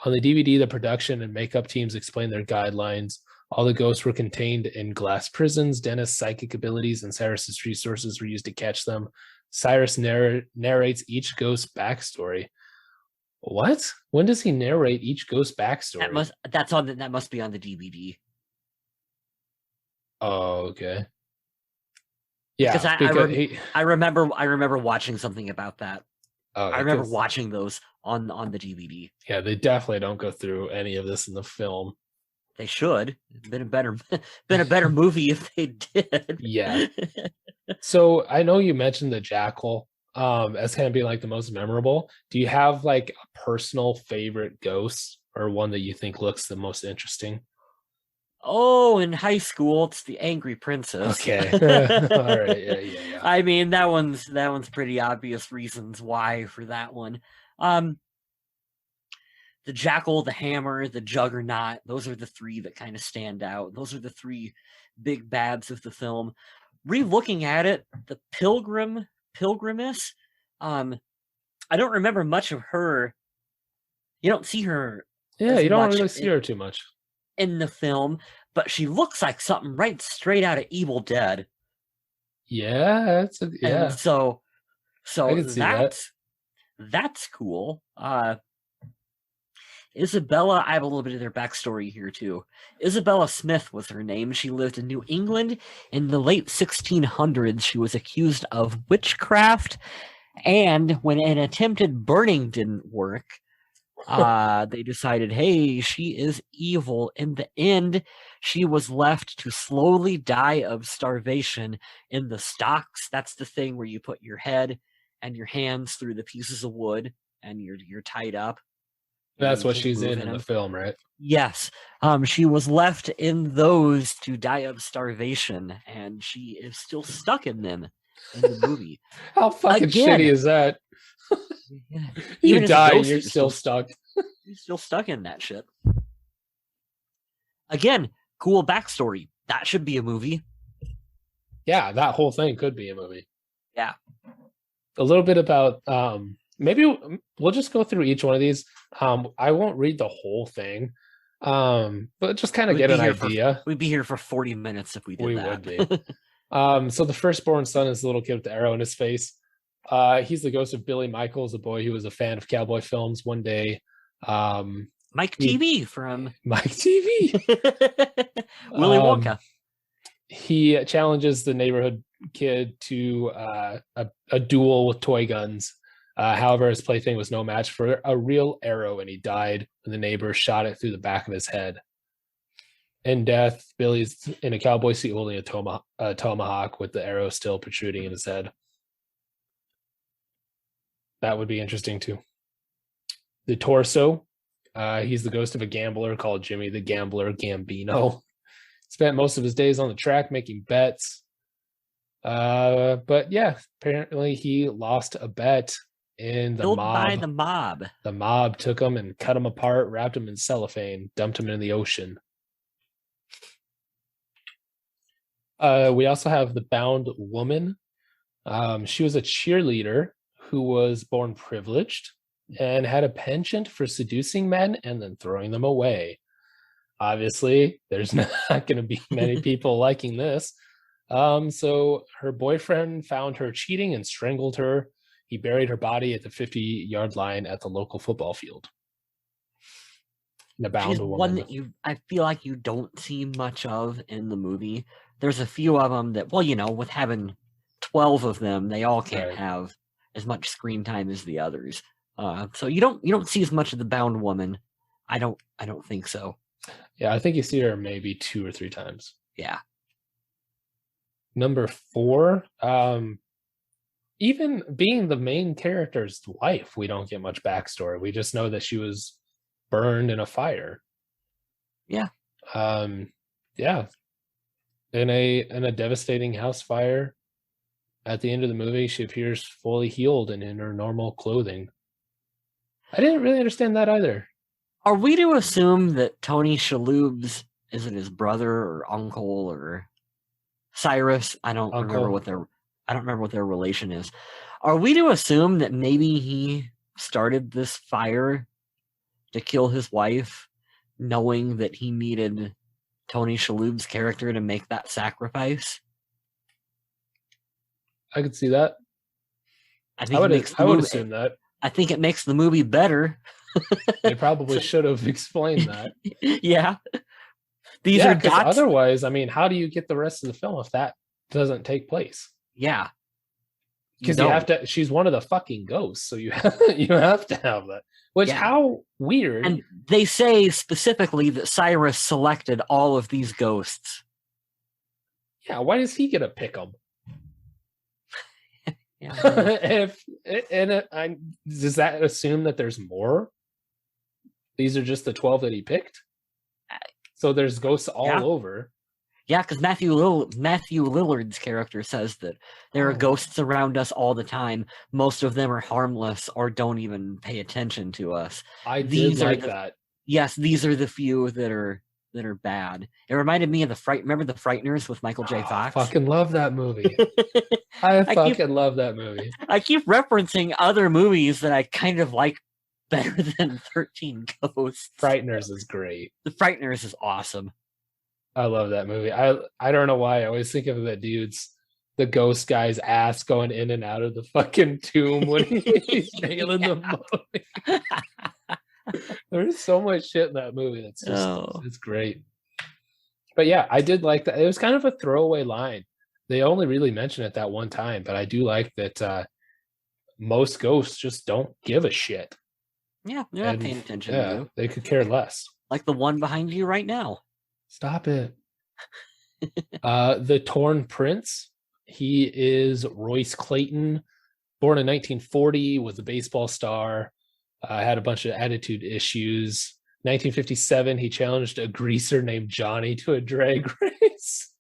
On the DVD, the production and makeup teams explain their guidelines. All the ghosts were contained in glass prisons. Dennis' psychic abilities and Cyrus's resources were used to catch them. Cyrus narrates each ghost's backstory. What? When does he narrate each ghost's backstory? That must be on the DVD. Oh, okay. Because Yeah, I remember watching something about that. oh, I yeah, remember watching those on the DVD. yeah, they definitely don't go through any of this in the film. They should. It'd been a better movie if they did. Yeah. So I know you mentioned the Jackal as kind of being like the most memorable. Do you have like a personal favorite ghost or one that you think looks the most interesting? Oh, in high school, it's the Angry Princess. Okay. All right. Yeah. I mean, that one's pretty obvious reasons why for that one. Um, the Jackal, the Hammer, the Juggernaut, those are the three that kind of stand out. Those are the three big bads of the film. Re-looking at it, the Pilgrimess, um, I don't remember much of her. You don't see her Yeah, as you don't much really see her too much. in the film, but she looks like something right straight out of Evil Dead. Yeah, And yeah. so I so can see that. that's cool. Isabella, I have a little bit of their backstory here too. Isabella Smith was her name. She lived in New England in the late 1600s. She was accused of witchcraft, and when an attempted burning didn't work, they decided, hey, she is evil. In the end, she was left to slowly die of starvation in the stocks. That's the thing where you put your head and your hands through the pieces of wood, and you're tied up and That's you what can't she's move in in the them. film, right? Yes, she was left in those to die of starvation, and she is still stuck in them in the movie. How fucking shitty Again, is that? yeah, You even as a die and ghost, you're still stuck. you're still stuck in that shit. Again, cool backstory. That should be a movie. Yeah, that whole thing could be a movie. Yeah. A little bit about maybe we'll just go through each one of these. I won't read the whole thing. But just kind of We'd get be an here for idea. we'd be here for 40 minutes if we did We that. would be. So the firstborn son is the little kid with the arrow in his face. He's the ghost of Billy Michaels, a boy who was a fan of cowboy films. One day, Mike he TV from Mike TV. Willy Um, Wonka. he challenges the neighborhood kid to a duel with toy guns. However, his plaything was no match for a real arrow, and he died when the neighbor shot it through the back of his head. In death, Billy's in a cowboy suit holding a tomahawk with the arrow still protruding in his head. That would be interesting too. The torso, he's the ghost of a gambler called Jimmy the Gambler Gambino. Spent most of his days on the track making bets. But yeah, apparently he lost a bet in the Killed by mob. the mob. The mob took him and cut him apart, wrapped him in cellophane, dumped him in the ocean. We also have the bound woman. She was a cheerleader who was born privileged and had a penchant for seducing men and then throwing them away. Obviously, there's not going to be many people liking this. So her boyfriend found her cheating and strangled her. He buried her body at the 50-yard line at the local football field. The bound She's one woman. that I feel like you don't see much of in the movie. There's a few of them that, well, with having 12 of them, they all can't Right. have as much screen time as the others. So you don't see as much of the bound woman. I don't think so. Yeah, I think you see her maybe 2 or 3 times. Yeah. Number 4, even being the main character's wife, we don't get much backstory. We just know that she was burned in a fire. Yeah. Yeah. In a devastating house fire. At the end of the movie, she appears fully healed and in her normal clothing. I didn't really understand that either. Are we to assume that Tony Shalhoub's, is it his brother or uncle or Cyrus? I don't remember what their relation is. Are we to assume that maybe he started this fire to kill his wife, knowing that he needed Tony Shalhoub's character to make that sacrifice? I could see that. I would assume that. I think it makes the movie better. They probably should have explained that. Yeah. These are dots. Otherwise, I mean, how do you get the rest of the film if that doesn't take place? Yeah. Because you have to. She's one of the fucking ghosts, so you have to have that. Which, how weird. And they say specifically that Cyrus selected all of these ghosts. Yeah, why does he get to pick them? Does that assume that there's more? These are just the 12 that he picked? So there's ghosts all Yeah. over. Yeah, because Matthew Lillard's character says that there are ghosts around us all the time. Most of them are harmless or don't even pay attention to us. I did These are like the that. Yes, these are the few that are bad. It reminded me of the Fright. Remember the Frighteners with Michael J. I Fox? fucking love that movie. I I keep fucking love that movie. I keep referencing other movies that I kind of like better than 13 Ghosts. Frighteners is great. The Frighteners is awesome. I love that movie. I don't know why. I always think of the ghost guy's ass going in and out of the fucking tomb when he's nailing the mummy. There's so much shit in that movie that's just it's great. But yeah, I did like that. It was kind of a throwaway line. They only really mention it that one time, but I do like that most ghosts just don't give a shit. Yeah, they're not paying attention to you. They could care less. Like the one behind you right now. Stop it. The Torn Prince. He is Royce Clayton, born in 1940, was a baseball star, had a bunch of attitude issues. 1957, he challenged a greaser named Johnny to a drag race.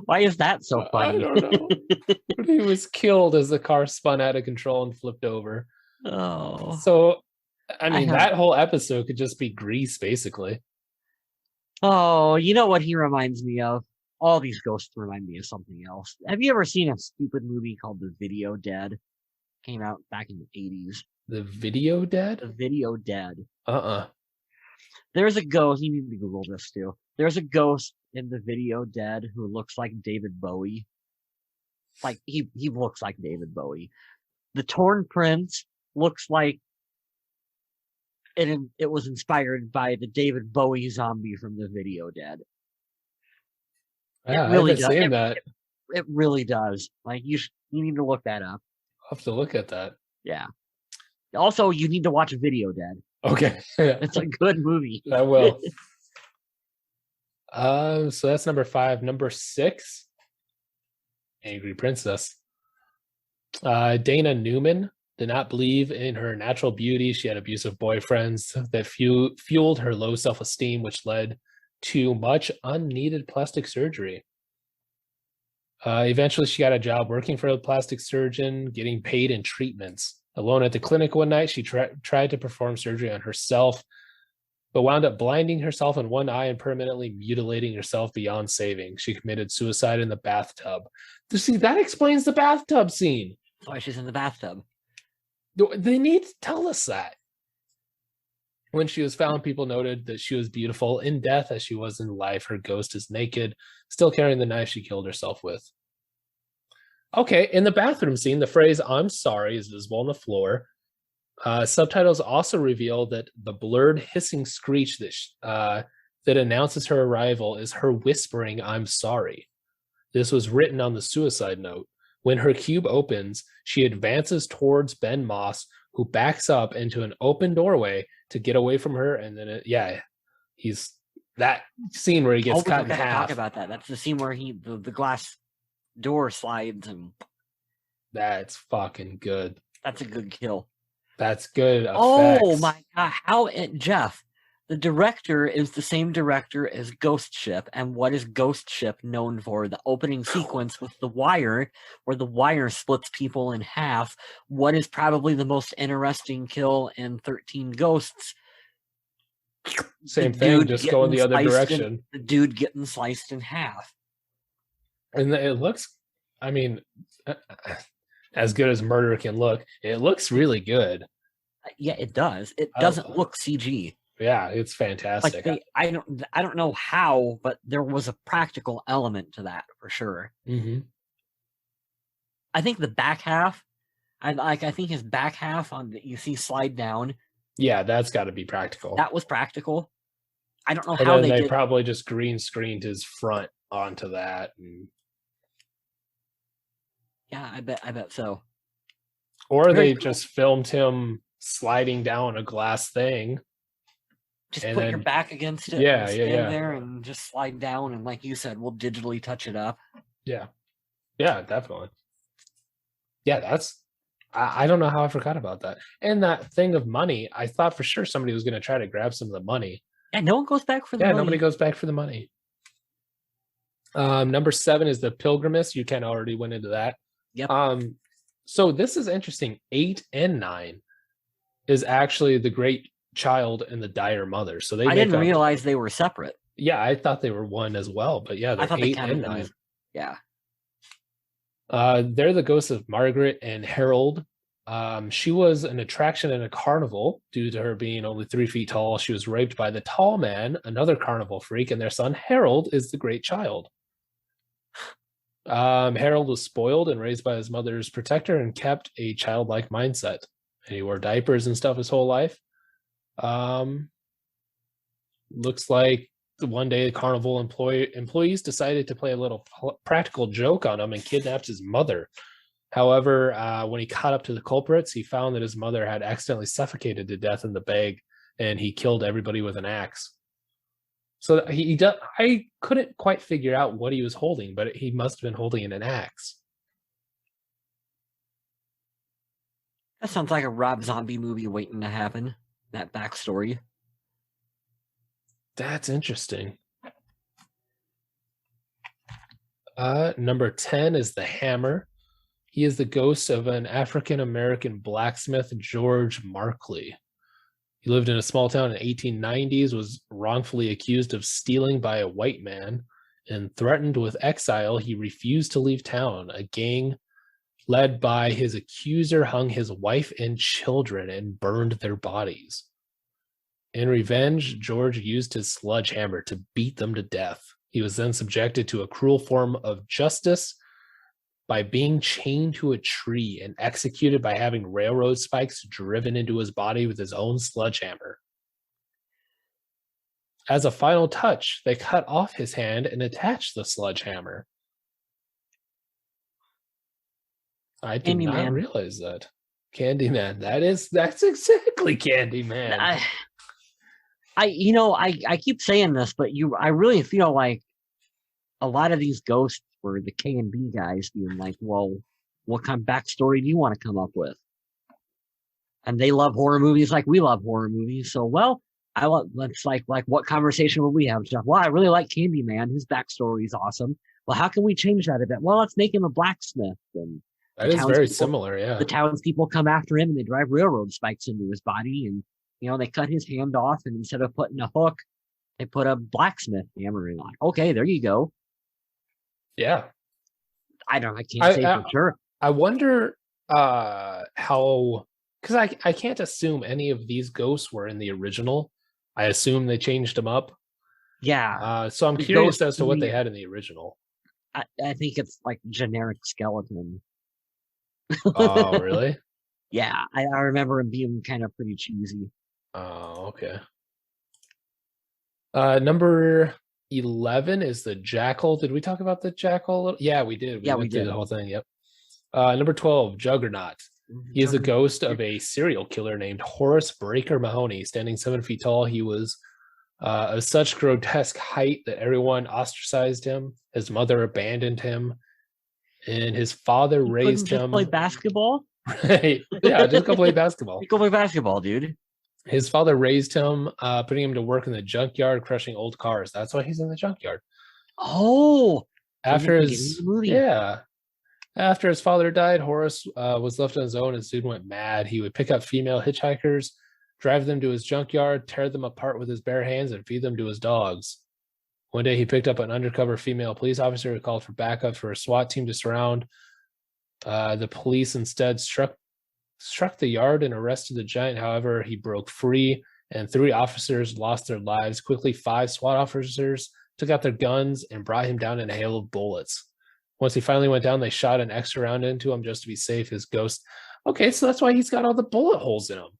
Why is that so funny? I don't know. But he was killed as the car spun out of control and flipped over. Oh. So, I mean, that whole episode could just be Grease, basically. Oh, you know what he reminds me of? All these ghosts remind me of something else. Have you ever seen a stupid movie called The Video Dead? Came out back in the 80s. The Video Dead? The Video Dead. There's a ghost. You need to Google this too. There's a ghost in The Video Dead who looks like David Bowie. Like he looks like David Bowie. The Torn Prince looks like it was inspired by the David Bowie zombie from The Video Dead. Yeah, I haven't seen that. It really does. Like you need to look that up. I'll have to look at that. Yeah. Also, you need to watch Video Dead. Okay. It's a good movie. I will. So that's number 5. Number 6, Angry Princess. Dana Newman did not believe in her natural beauty. She had abusive boyfriends that fueled her low self-esteem, which led to much unneeded plastic surgery. Eventually, she got a job working for a plastic surgeon, getting paid in treatments. Alone at the clinic one night, she tried to perform surgery on herself, but wound up blinding herself in one eye and permanently mutilating herself beyond saving. She committed suicide in the bathtub. See, that explains the bathtub scene. Why she's in the bathtub. They need to tell us that. When she was found, people noted that she was beautiful in death as she was in life. Her ghost is naked, still carrying the knife she killed herself with. Okay, in the bathroom scene, the phrase "I'm sorry" is visible on the floor. Subtitles also reveal that the blurred hissing screech that announces her arrival is her whispering "I'm sorry." This was written on the suicide note. When her cube opens, she advances towards Ben Moss, who backs up into an open doorway to get away from her, and then he's that scene where he gets cut in half. Talk about that. That's the scene where the glass door slides, and that's fucking good. That's a good kill. That's good effects. Oh my god! Jeff, the director is the same director as Ghost Ship, and what is Ghost Ship known for? The opening sequence with the wire, where the wire splits people in half. What is probably the most interesting kill in 13 Ghosts? Same thing, just going the other direction. The dude getting sliced in half. And it looks, I mean, as good as murder can look, it looks really good. Yeah, it does. It doesn't look CG. Yeah, it's fantastic. Like I don't know how, but there was a practical element to that for sure. Mm-hmm. I think the back half, I think his back half that you see slide down. Yeah, that's got to be practical. That was practical. I don't know how they probably just green screened his front onto that. Yeah, I bet so. Or they just filmed him sliding down a glass thing. Just put your back against it. Yeah, and stand there and just slide down, and like you said, we'll digitally touch it up. Yeah, definitely. Yeah, that's. I don't know how I forgot about that. And that thing of money, I thought for sure somebody was going to try to grab some of the money. And no one goes back for the Yeah, money. nobody goes back for the money. Number 7 is the Pilgrimist. You kind of already went into that. Yep. So this is interesting. 8 and 9 is actually the great child and the dire mother. So they I make didn't up. realize they were separate. Yeah, I thought they were one as well, but yeah, I they're thought they 8 counted and them 9. as, yeah. They're the ghosts of Margaret and Harold. She was an attraction in a carnival due to her being only 3 feet tall. She was raped by the tall man, another carnival freak, and their son Harold is the great child. Harold was spoiled and raised by his mother's protector and kept a childlike mindset. And he wore diapers and stuff his whole life. Looks like one day the carnival employees decided to play a little practical joke on him and kidnapped his mother. However, when he caught up to the culprits, he found that his mother had accidentally suffocated to death in the bag, and he killed everybody with an axe. So I couldn't quite figure out what he was holding, but he must have been holding an axe. That sounds like a Rob Zombie movie waiting to happen. That backstory. That's interesting. Number 10 is the Hammer. He is the ghost of an African American blacksmith, George Markley. He lived in a small town in the 1890s, was wrongfully accused of stealing by a white man, and threatened with exile. He refused to leave town. A gang led by his accuser hung his wife and children and burned their bodies. In revenge, George used his sledgehammer to beat them to death. He was then subjected to a cruel form of justice by being chained to a tree and executed by having railroad spikes driven into his body with his own sledgehammer. As a final touch, they cut off his hand and attached the sledgehammer. I did not realize that. Candyman. That's exactly Candyman. I keep saying this, but I really feel like a lot of these ghosts were the K&B guys being like, well, what kind of backstory do you want to come up with? And they love horror movies like we love horror movies. So, well, let's like what conversation would we have? Well, I really like Candyman. His backstory is awesome. Well, how can we change that a bit? Well, let's make him a blacksmith. And that is very similar, yeah. The townspeople come after him and they drive railroad spikes into his body, and they cut his hand off, and instead of putting a hook, they put a blacksmith hammer in. Like, okay, there you go. Yeah. I can't say for sure. I wonder how, because I can't assume any of these ghosts were in the original. I assume they changed them up. Yeah. So I'm curious as to what they had in the original. I think it's like generic skeleton. Oh, really? Yeah, I remember him being kind of pretty cheesy. Oh, okay. Number 11 is the Jackal. Did we talk about the Jackal? Yeah, we did. We did the whole thing. Yep. Number 12, Juggernaut. He is the ghost of a serial killer named Horace Breaker Mahoney. Standing 7 feet tall, he was of such grotesque height that everyone ostracized him. His mother abandoned him, and his father raised him. Play basketball? Right. Yeah, just go play basketball. Go play basketball, dude. His father raised him, putting him to work in the junkyard, crushing old cars. That's why he's in the junkyard. Oh, after his father died, Horace was left on his own and soon went mad. He would pick up female hitchhikers, drive them to his junkyard, tear them apart with his bare hands, and feed them to his dogs. One day, he picked up an undercover female police officer who called for backup for a SWAT team to surround. The police instead struck the yard and arrested the giant. However, he broke free, and 3 officers lost their lives. Quickly, 5 SWAT officers took out their guns and brought him down in a hail of bullets. Once he finally went down, they shot an extra round into him just to be safe. His ghost. Okay, so that's why he's got all the bullet holes in him.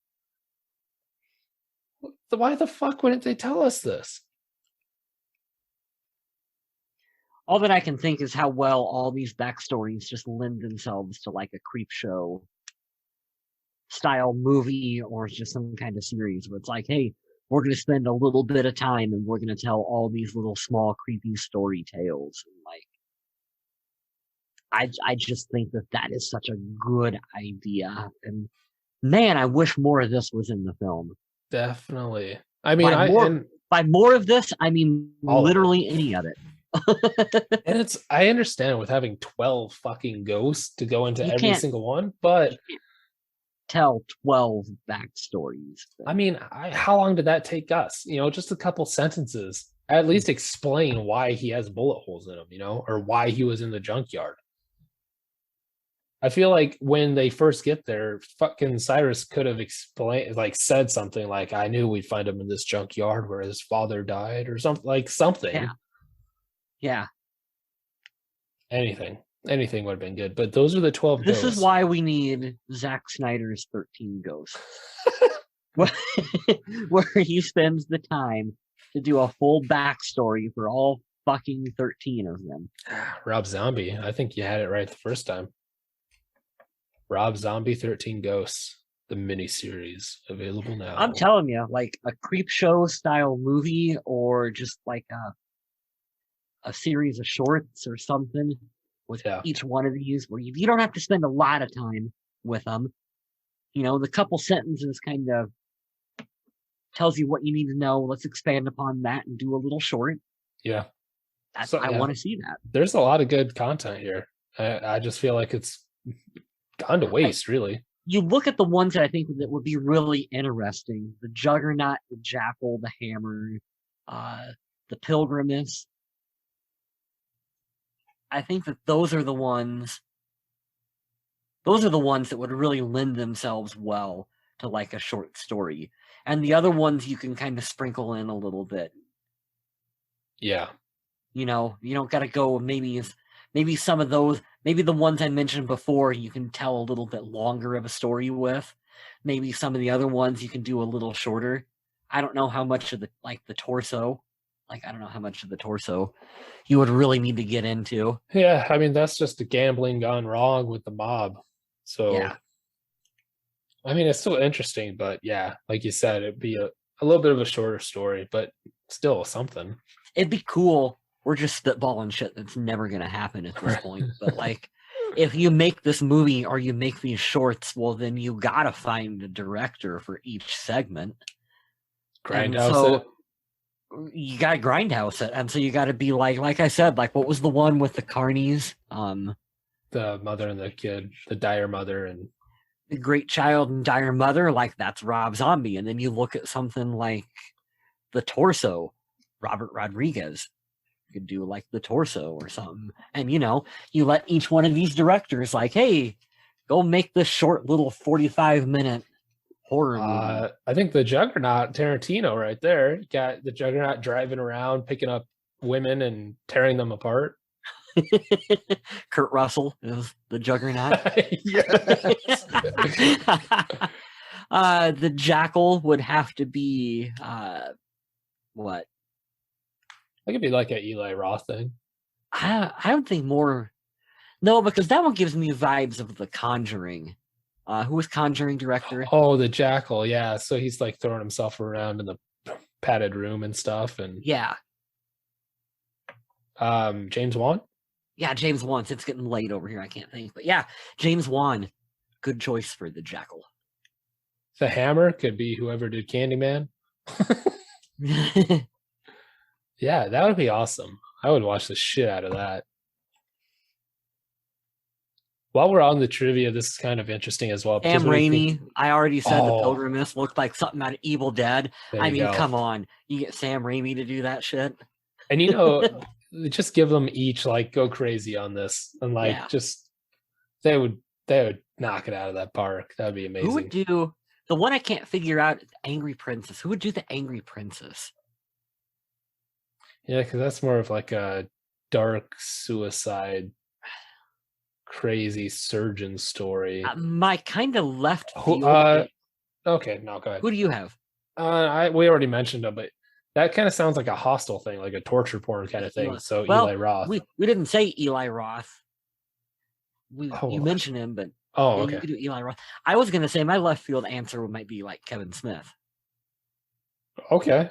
Why the fuck wouldn't they tell us this? All that I can think is how well all these backstories just lend themselves to like a creep show style movie or just some kind of series where it's like, hey, we're going to spend a little bit of time and we're going to tell all these little small creepy story tales. And like, I just think that is such a good idea. And man, I wish more of this was in the film. Definitely. I mean, By more of this, I mean All of it. literally any of it. And I understand with having 12 fucking ghosts to go into You every can't single one, but tell 12 backstories. I mean, how long did that take us? Just a couple sentences. At least explain why he has bullet holes in him, or why he was in the junkyard. I feel like when they first get there, fucking Cyrus could have explained, like, said something like, "I knew we'd find him in this junkyard where his father died," or something like something. Yeah. Yeah. Anything would have been good. But those are the 12 This ghosts. is why we need Zack Snyder's 13 Ghosts. Where he spends the time to do a full backstory for all fucking 13 of them. Rob Zombie. I think you had it right the first time. Rob Zombie 13 Ghosts, the miniseries, available now. I'm telling you, like a creep show style movie, or just like a series of shorts or something with each one of these, where you don't have to spend a lot of time with them. The couple sentences kind of tells you what you need to know. Let's expand upon that and do a little short. Yeah. I want to see that. There's a lot of good content here. I just feel like it's gone to waste, really. You look at the ones that I think that would be really interesting: the Juggernaut, the Jackal, the Hammer, the Pilgrimess. I think that those are the ones that would really lend themselves well to like a short story. And the other ones you can kind of sprinkle in a little bit. Yeah. You don't got to go maybe some of those, maybe the ones I mentioned before, you can tell a little bit longer of a story with. Maybe some of the other ones you can do a little shorter. I don't know how much of the torso. I don't know how much of the torso you would really need to get into. Yeah, I mean, that's just the gambling gone wrong with the mob. So, yeah. I mean, it's still interesting, but yeah, like you said, it'd be a little bit of a shorter story, but still something. It'd be cool. We're just spitballing shit that's never going to happen at this point. But if you make this movie or you make these shorts, well, then you got to find a director for each segment. Grindhouse it. You got to grindhouse it. And so you got to be like I said, what was the one with the carnies? The mother and the kid, the dire mother and the great child and dire mother, that's Rob Zombie. And then you look at something like The Torso, Robert Rodriguez. You could do The Torso or something. And you let each one of these directors hey, go make this short little 45-minute horror movie. I think the Juggernaut, Tarantino right there. You got the Juggernaut driving around, picking up women and tearing them apart. Kurt Russell is the Juggernaut. The Jackal would have to be what? That could be like an Eli Roth thing. I don't think more. No, because that one gives me vibes of The Conjuring. Who was Conjuring director? Oh, the Jackal, yeah. So he's throwing himself around in the padded room and stuff, and yeah. James Wan. Yeah, James Wan. It's getting late over here. I can't think, but yeah, James Wan. Good choice for the Jackal. The Hammer could be whoever did Candyman. Yeah, that would be awesome. I would watch the shit out of that. While we're on the trivia, this is kind of interesting as well. Sam Raimi, I already said The Pilgrimist looked like something out of Evil Dead. I mean, come on. You get Sam Raimi to do that shit. And just give them each go crazy on this. And just they would knock it out of that park. That would be amazing. Who would do the one I can't figure out, Angry Princess? Who would do the Angry Princess? Yeah, because that's more of a dark suicide, crazy surgeon story. My kind of left field. Okay, no, go ahead. Who do you have? We already mentioned him, but that kind of sounds like a Hostel thing, like a torture porn kind of thing. So Eli Roth. We didn't say Eli Roth. You mentioned him, but okay. You could do Eli Roth. I was gonna say my left field answer might be Kevin Smith. Okay.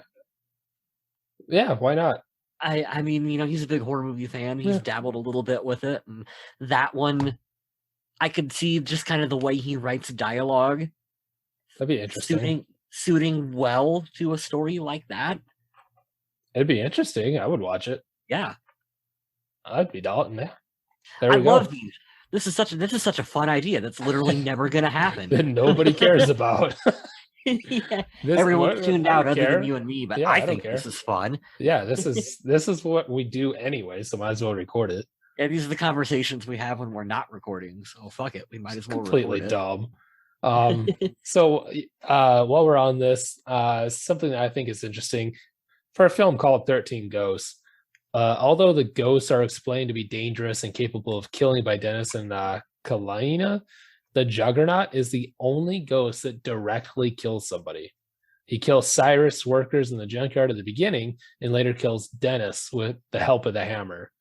Yeah, why not? I mean, he's a big horror movie fan. He's dabbled a little bit with it, and that one, I could see just kind of the way he writes dialogue. That'd be interesting. Suiting well to a story like that. It'd be interesting. I would watch it. Yeah, I'd be Dalton. Yeah. There I we go. love these. This is such a fun idea. That's literally never gonna happen. That nobody cares about. Yeah. This Everyone's what tuned I out don't other than care. you and me, but Yeah, I I don't think this care. is fun. Yeah, this is what we do anyway, so might as well record it. Yeah, these are the conversations we have when we're not recording. So fuck it, we might It's as well completely record dumb. So while we're on this, something that I think is interesting for a film called 13 Ghosts. Although the ghosts are explained to be dangerous and capable of killing by Dennis and Kalina, the Juggernaut is the only ghost that directly kills somebody. He kills Cyrus workers in the junkyard at the beginning and later kills Dennis with the help of the hammer.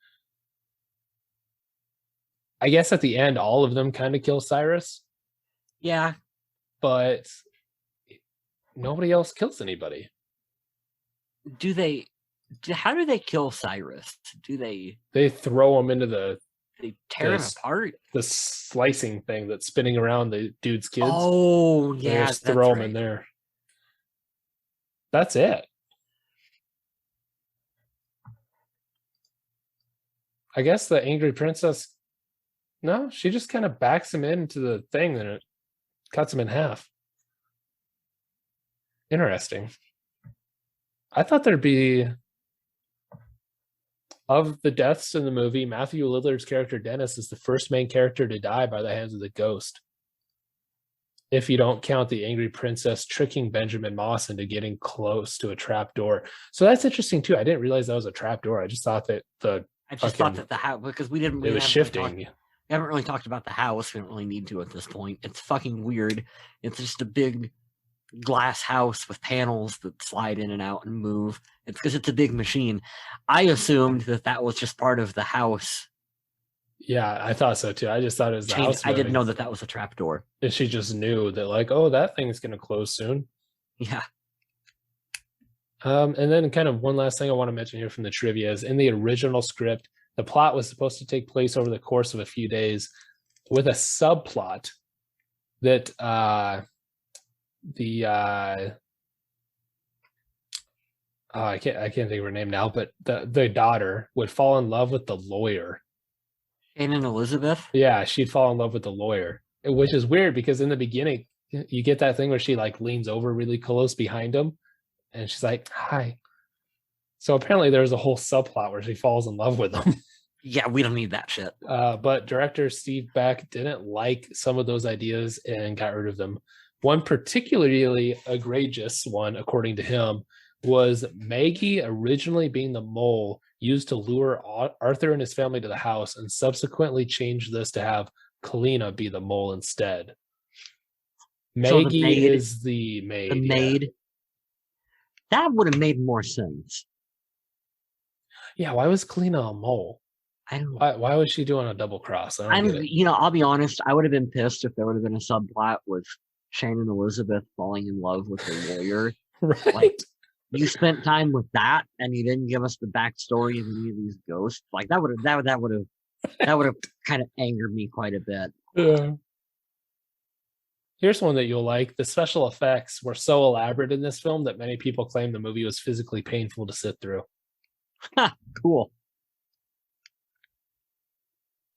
I guess at the end, all of them kind of kill Cyrus, Yeah. but nobody else kills anybody. Do they? How do they kill Cyrus? Do They throw him into they tear him the apart? the slicing thing that's spinning around the dude's kids. Oh They yeah, just that's throw him in right. there. That's it. I guess the angry princess. No, she just kind of backs him into the thing and it cuts him in half. Interesting. I thought there'd be, of the deaths in the movie, Matthew Lillard's character Dennis is the first main character to die by the hands of the ghost. If you don't count the angry princess tricking Benjamin Moss into getting close to a trap door. So that's interesting too. I didn't realize that was a trap door. I just thought that I just thought that the house, because we didn't. it was shifting. We haven't really talked about the house. We don't really need to at this point. It's fucking weird. It's just a big glass house with panels that slide in and out and move. It's because it's a big machine. I assumed that was just part of the house. Yeah, I thought so too. I just thought it was the house. I didn't know that was a trap door. And she just knew that, like, oh, that thing's going to close soon. Yeah. And then kind of one last thing I want to mention here from the trivia is in the original script, the plot was supposed to take place over the course of a few days with a subplot that I can't think of her name now, but the daughter would fall in love with the lawyer. Anne and Elizabeth? Yeah, she'd fall in love with the lawyer, which is weird because in the beginning, you get that thing where she like leans over really close behind him and she's like, hi. So apparently there's a whole subplot where she falls in love with him. Yeah, we don't need that shit. But director Steve Beck didn't like some of those ideas and got rid of them. One particularly egregious one, according to him, was Maggie originally being the mole used to lure Arthur and his family to the house and subsequently changed this to have Kalina be the mole instead. Maggie is the maid. The maid. Yeah. That would have made more sense. Yeah, why was Kalina a mole? I don't know. Why was she doing a double cross? I'll be honest, I would have been pissed if there would have been a subplot with Shane and Elizabeth falling in love with the lawyer. Right. Like, you spent time with that and you didn't give us the backstory of any of these ghosts. Like that would have kind of angered me quite a bit. Yeah. Here's one that you'll like. The special effects were so elaborate in this film that many people claim the movie was physically painful to sit through. Cool.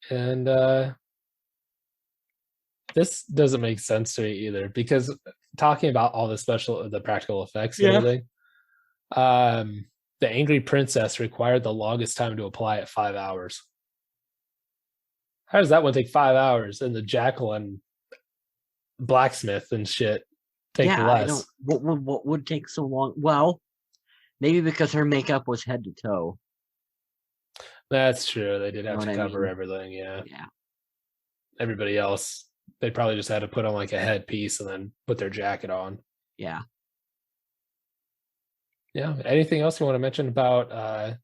And this doesn't make sense to me either, because talking about all the practical effects and everything, the angry princess required the longest time to apply at 5 hours. How does that one take 5 hours? And the jackal and blacksmith and shit take less? What would take so long? Well, maybe because her makeup was head to toe. That's true. They did have to cover everything. Yeah. Everybody else, they probably just had to put on like a headpiece and then put their jacket on. Yeah. Yeah. Anything else you want to mention about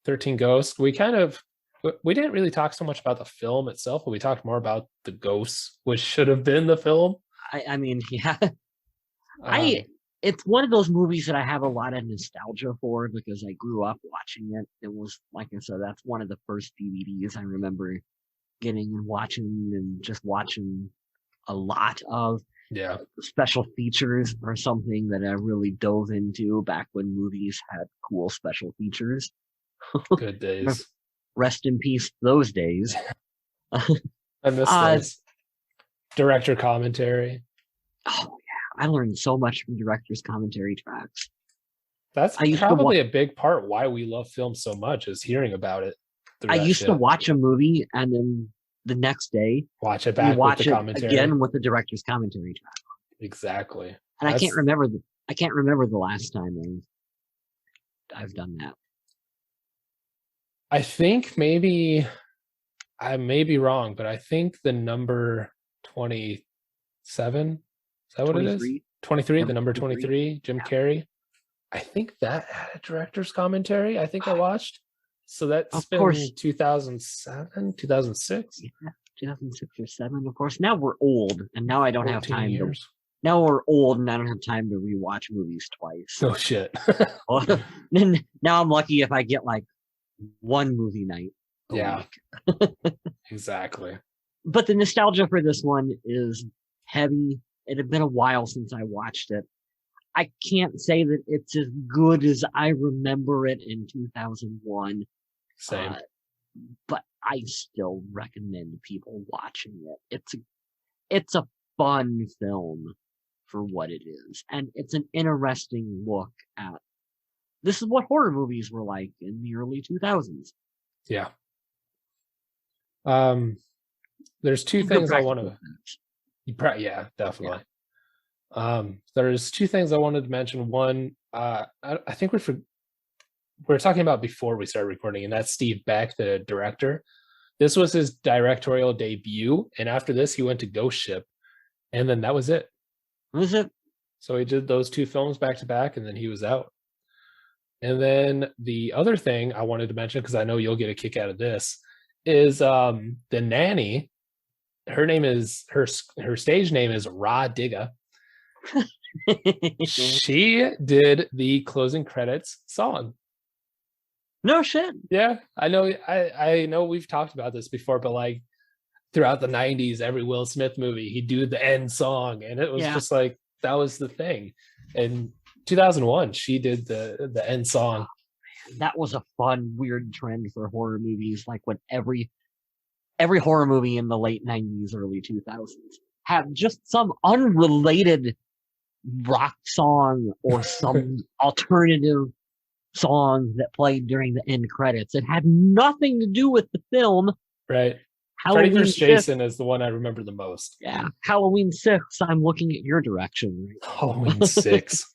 13 Ghosts? We didn't really talk so much about the film itself, but we talked more about the ghosts, which should have been the film. I mean, yeah. It's one of those movies that I have a lot of nostalgia for because I grew up watching it. It was, like I said, that's one of the first DVDs I remember getting and watching and just watching a lot of. Yeah, Special features are something that I really dove into back when movies had cool special features. good days. Rest in peace those days. I miss uh, those. Director commentary. oh yeah, I learned so much from directors' commentary tracks. That's I used to probably watch. a big part why we love film so much is hearing about it through I that used to shit. watch a movie and then the next day Watch it we back with the watch it commentary. again with the director's commentary track. Exactly. And I can't remember the last time I've done that. I think maybe I may be wrong, but I think the number 27, is that what it is? 23. 23, the Number number 23. 23, Jim Carrey. I think that had a director's commentary. I think I watched. So that's Of been course. 2007, 2006. Yeah, 2006 or 7, of course. Now we're old, and now I don't have 14 time years. to. Now we're old, and I don't have time to rewatch movies twice. Oh shit. Now I'm lucky if I get like one movie night a Yeah. week. Exactly. But the nostalgia for this one is heavy. It had been a while since I watched it. I can't say that it's as good as I remember it in 2001. Same. But I still recommend people watching it. It's a fun film for what it is, and it's an interesting look at this is what horror movies were like in the early 2000s. Yeah. There's two things I want to. Yeah, definitely. Yeah. There's two things I wanted to mention. One, I think we're talking about before we started recording, and that's Steve Beck, the director. This was his directorial debut, and after this, he went to Ghost Ship, and then that was it. Was it? So he did those two films back to back, and then he was out. And then the other thing I wanted to mention, because I know you'll get a kick out of this, is the nanny. Her stage name is Ra Digga. She did the closing credits song. No shit. Yeah, I know. I know we've talked about this before, but like throughout the 90s, every Will Smith movie, he'd do the end song, and it was just like that was the thing. And 2001, she did the end song. That was a fun, weird trend for horror movies. Like when every horror movie in the late 90s, early 2000s had just some unrelated rock song or some alternative song that played during the end credits. It had nothing to do with the film. Right. Halloween Freddy vs. Jason is the one I remember the most. Yeah. Halloween 6, I'm looking at your direction. Right? Halloween 6.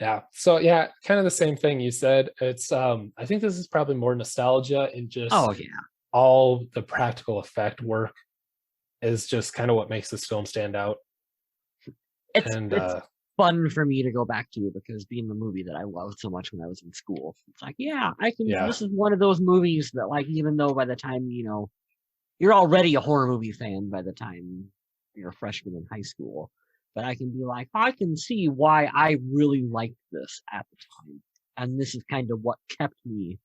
Yeah. So yeah, kind of the same thing you said. It's I think this is probably more nostalgia and just all the practical effect work is just kind of what makes this film stand out. It's fun for me to go back to because being the movie that I loved so much when I was in school. It's like, this is one of those movies that like, even though by the time, you're already a horror movie fan by the time you're a freshman in high school, but I can be like, I can see why I really liked this at the time. And this is kind of what kept me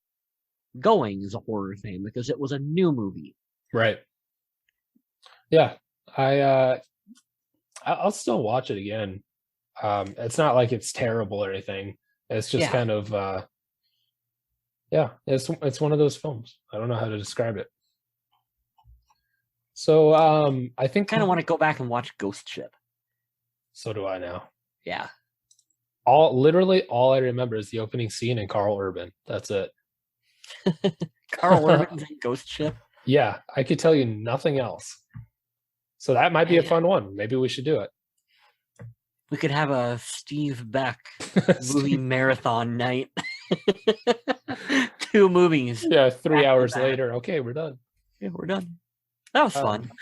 going as a horror fan because it was a new movie. Right. Yeah. I'll still watch it again. It's not like it's terrible or anything. It's just kind of it's one of those films. I don't know how to describe it. So I think kind of want to go back and watch Ghost Ship. So do I now. Yeah. Literally all I remember is the opening scene and Carl Urban. That's it. Carl Urban's in Ghost Ship? Yeah, I could tell you nothing else. So that might be a fun one. Maybe we should do it. We could have a Steve Beck movie marathon night. 2 movies. Yeah, 3 hours later. Okay, we're done. Yeah, we're done. That was fun.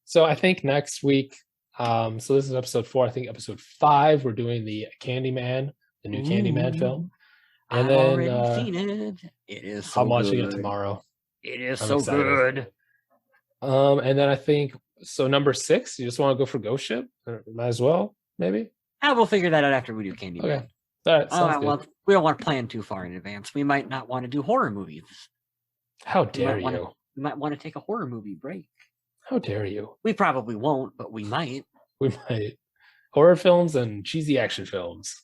So I think next week, so this is episode 4. I think episode 5, we're doing the Candyman, the new Candyman film. And I've already seen it. It is so I'm watching good. it tomorrow. It is so good. And then I think so. Number 6, you just want to go for Ghost Ship? Might as well, maybe. We'll figure that out after we do Candyman. Okay, that sounds good. We don't want to plan too far in advance. We might not want to do horror movies. How dare you? We might want to take a horror movie break. How dare you? We probably won't, but we might. We might. Horror films and cheesy action films.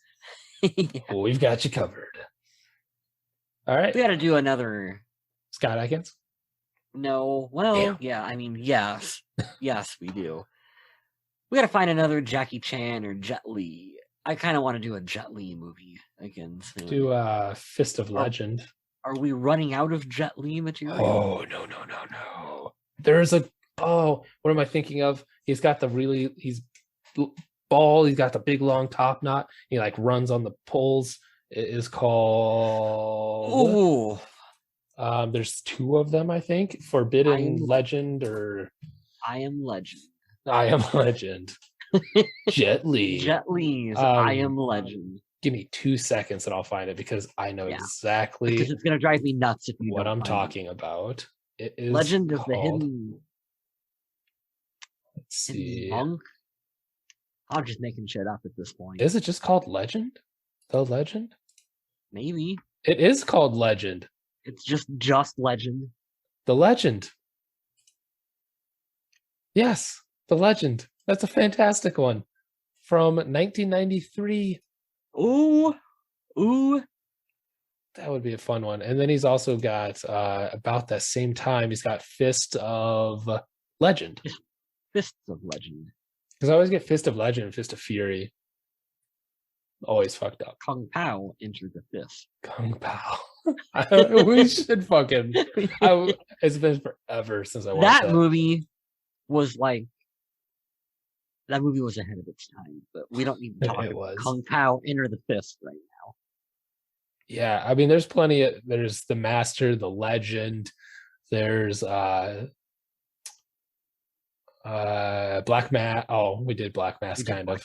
Yeah. We've got you covered. All right. We got to do another. Scott Adkins? No. Well, Damn. yeah, I mean, yes. Yes, we do. We got to find another Jackie Chan or Jet Li. I kind of want to do a Jet Li movie again soon. Do Fist of Legend. Are we running out of Jet Li material? Oh, no. There's a, what am I thinking of? He's got he's bald, he's got the big long top knot. He like runs on the poles. It is called... Oh. There's two of them, I think. Forbidden Legend or... I Am Legend. I Am Legend. Jet Li. Jet Li's I Am Legend. Give me 2 seconds and I'll find it because I know exactly because it's gonna drive me nuts if you what don't I'm find talking about. It is Legend called... of the Hidden. Let's see. Monk. I'm just making shit up at this point. Is it just called Legend? The Legend? Maybe. It is called Legend. It's just Legend. The Legend. Yes, The Legend. That's a fantastic one. From 1993. Ooh. That would be a fun one. And then he's also got, about that same time, he's got Fist of Legend. Fists of Legend. Because I always get Fist of Legend and Fist of Fury. Always fucked up. Kung Pao entered the fist. Kung Pao. We should fucking... it's been forever since I watched that. Movie was like... That movie was ahead of its time, but we don't need to talk about Kung Pao enter the fist right now. Yeah, I mean, there's plenty of... There's The Master, The Legend. There's Black Mask. Oh, we did Black Mask, kind of.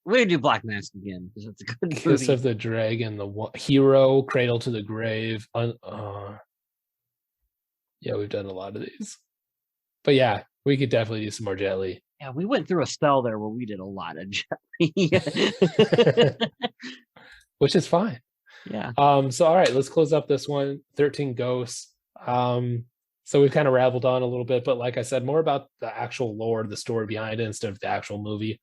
We do Black Mask again because it's a good movie. Kiss of the Dragon, Hero, Cradle to the Grave. Yeah, we've done a lot of these. But yeah, we could definitely do some more Jet Li. Yeah, we went through a spell there where we did a lot of Jet Li. Which is fine. Yeah. So all right, let's close up this one. 13 Ghosts. So we've kind of rabbled on a little bit, but like I said, more about the actual lore, the story behind it instead of the actual movie.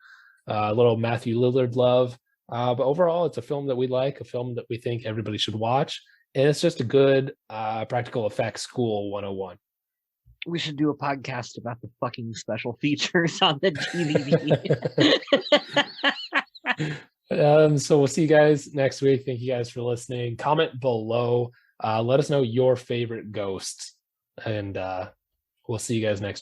A little Matthew Lillard love. But overall, it's a film that we like, a film that we think everybody should watch. And it's just a good practical effects school 101. We should do a podcast about the fucking special features on the DVD. So we'll see you guys next week. Thank you guys for listening. Comment below. Let us know your favorite ghosts. And we'll see you guys next week.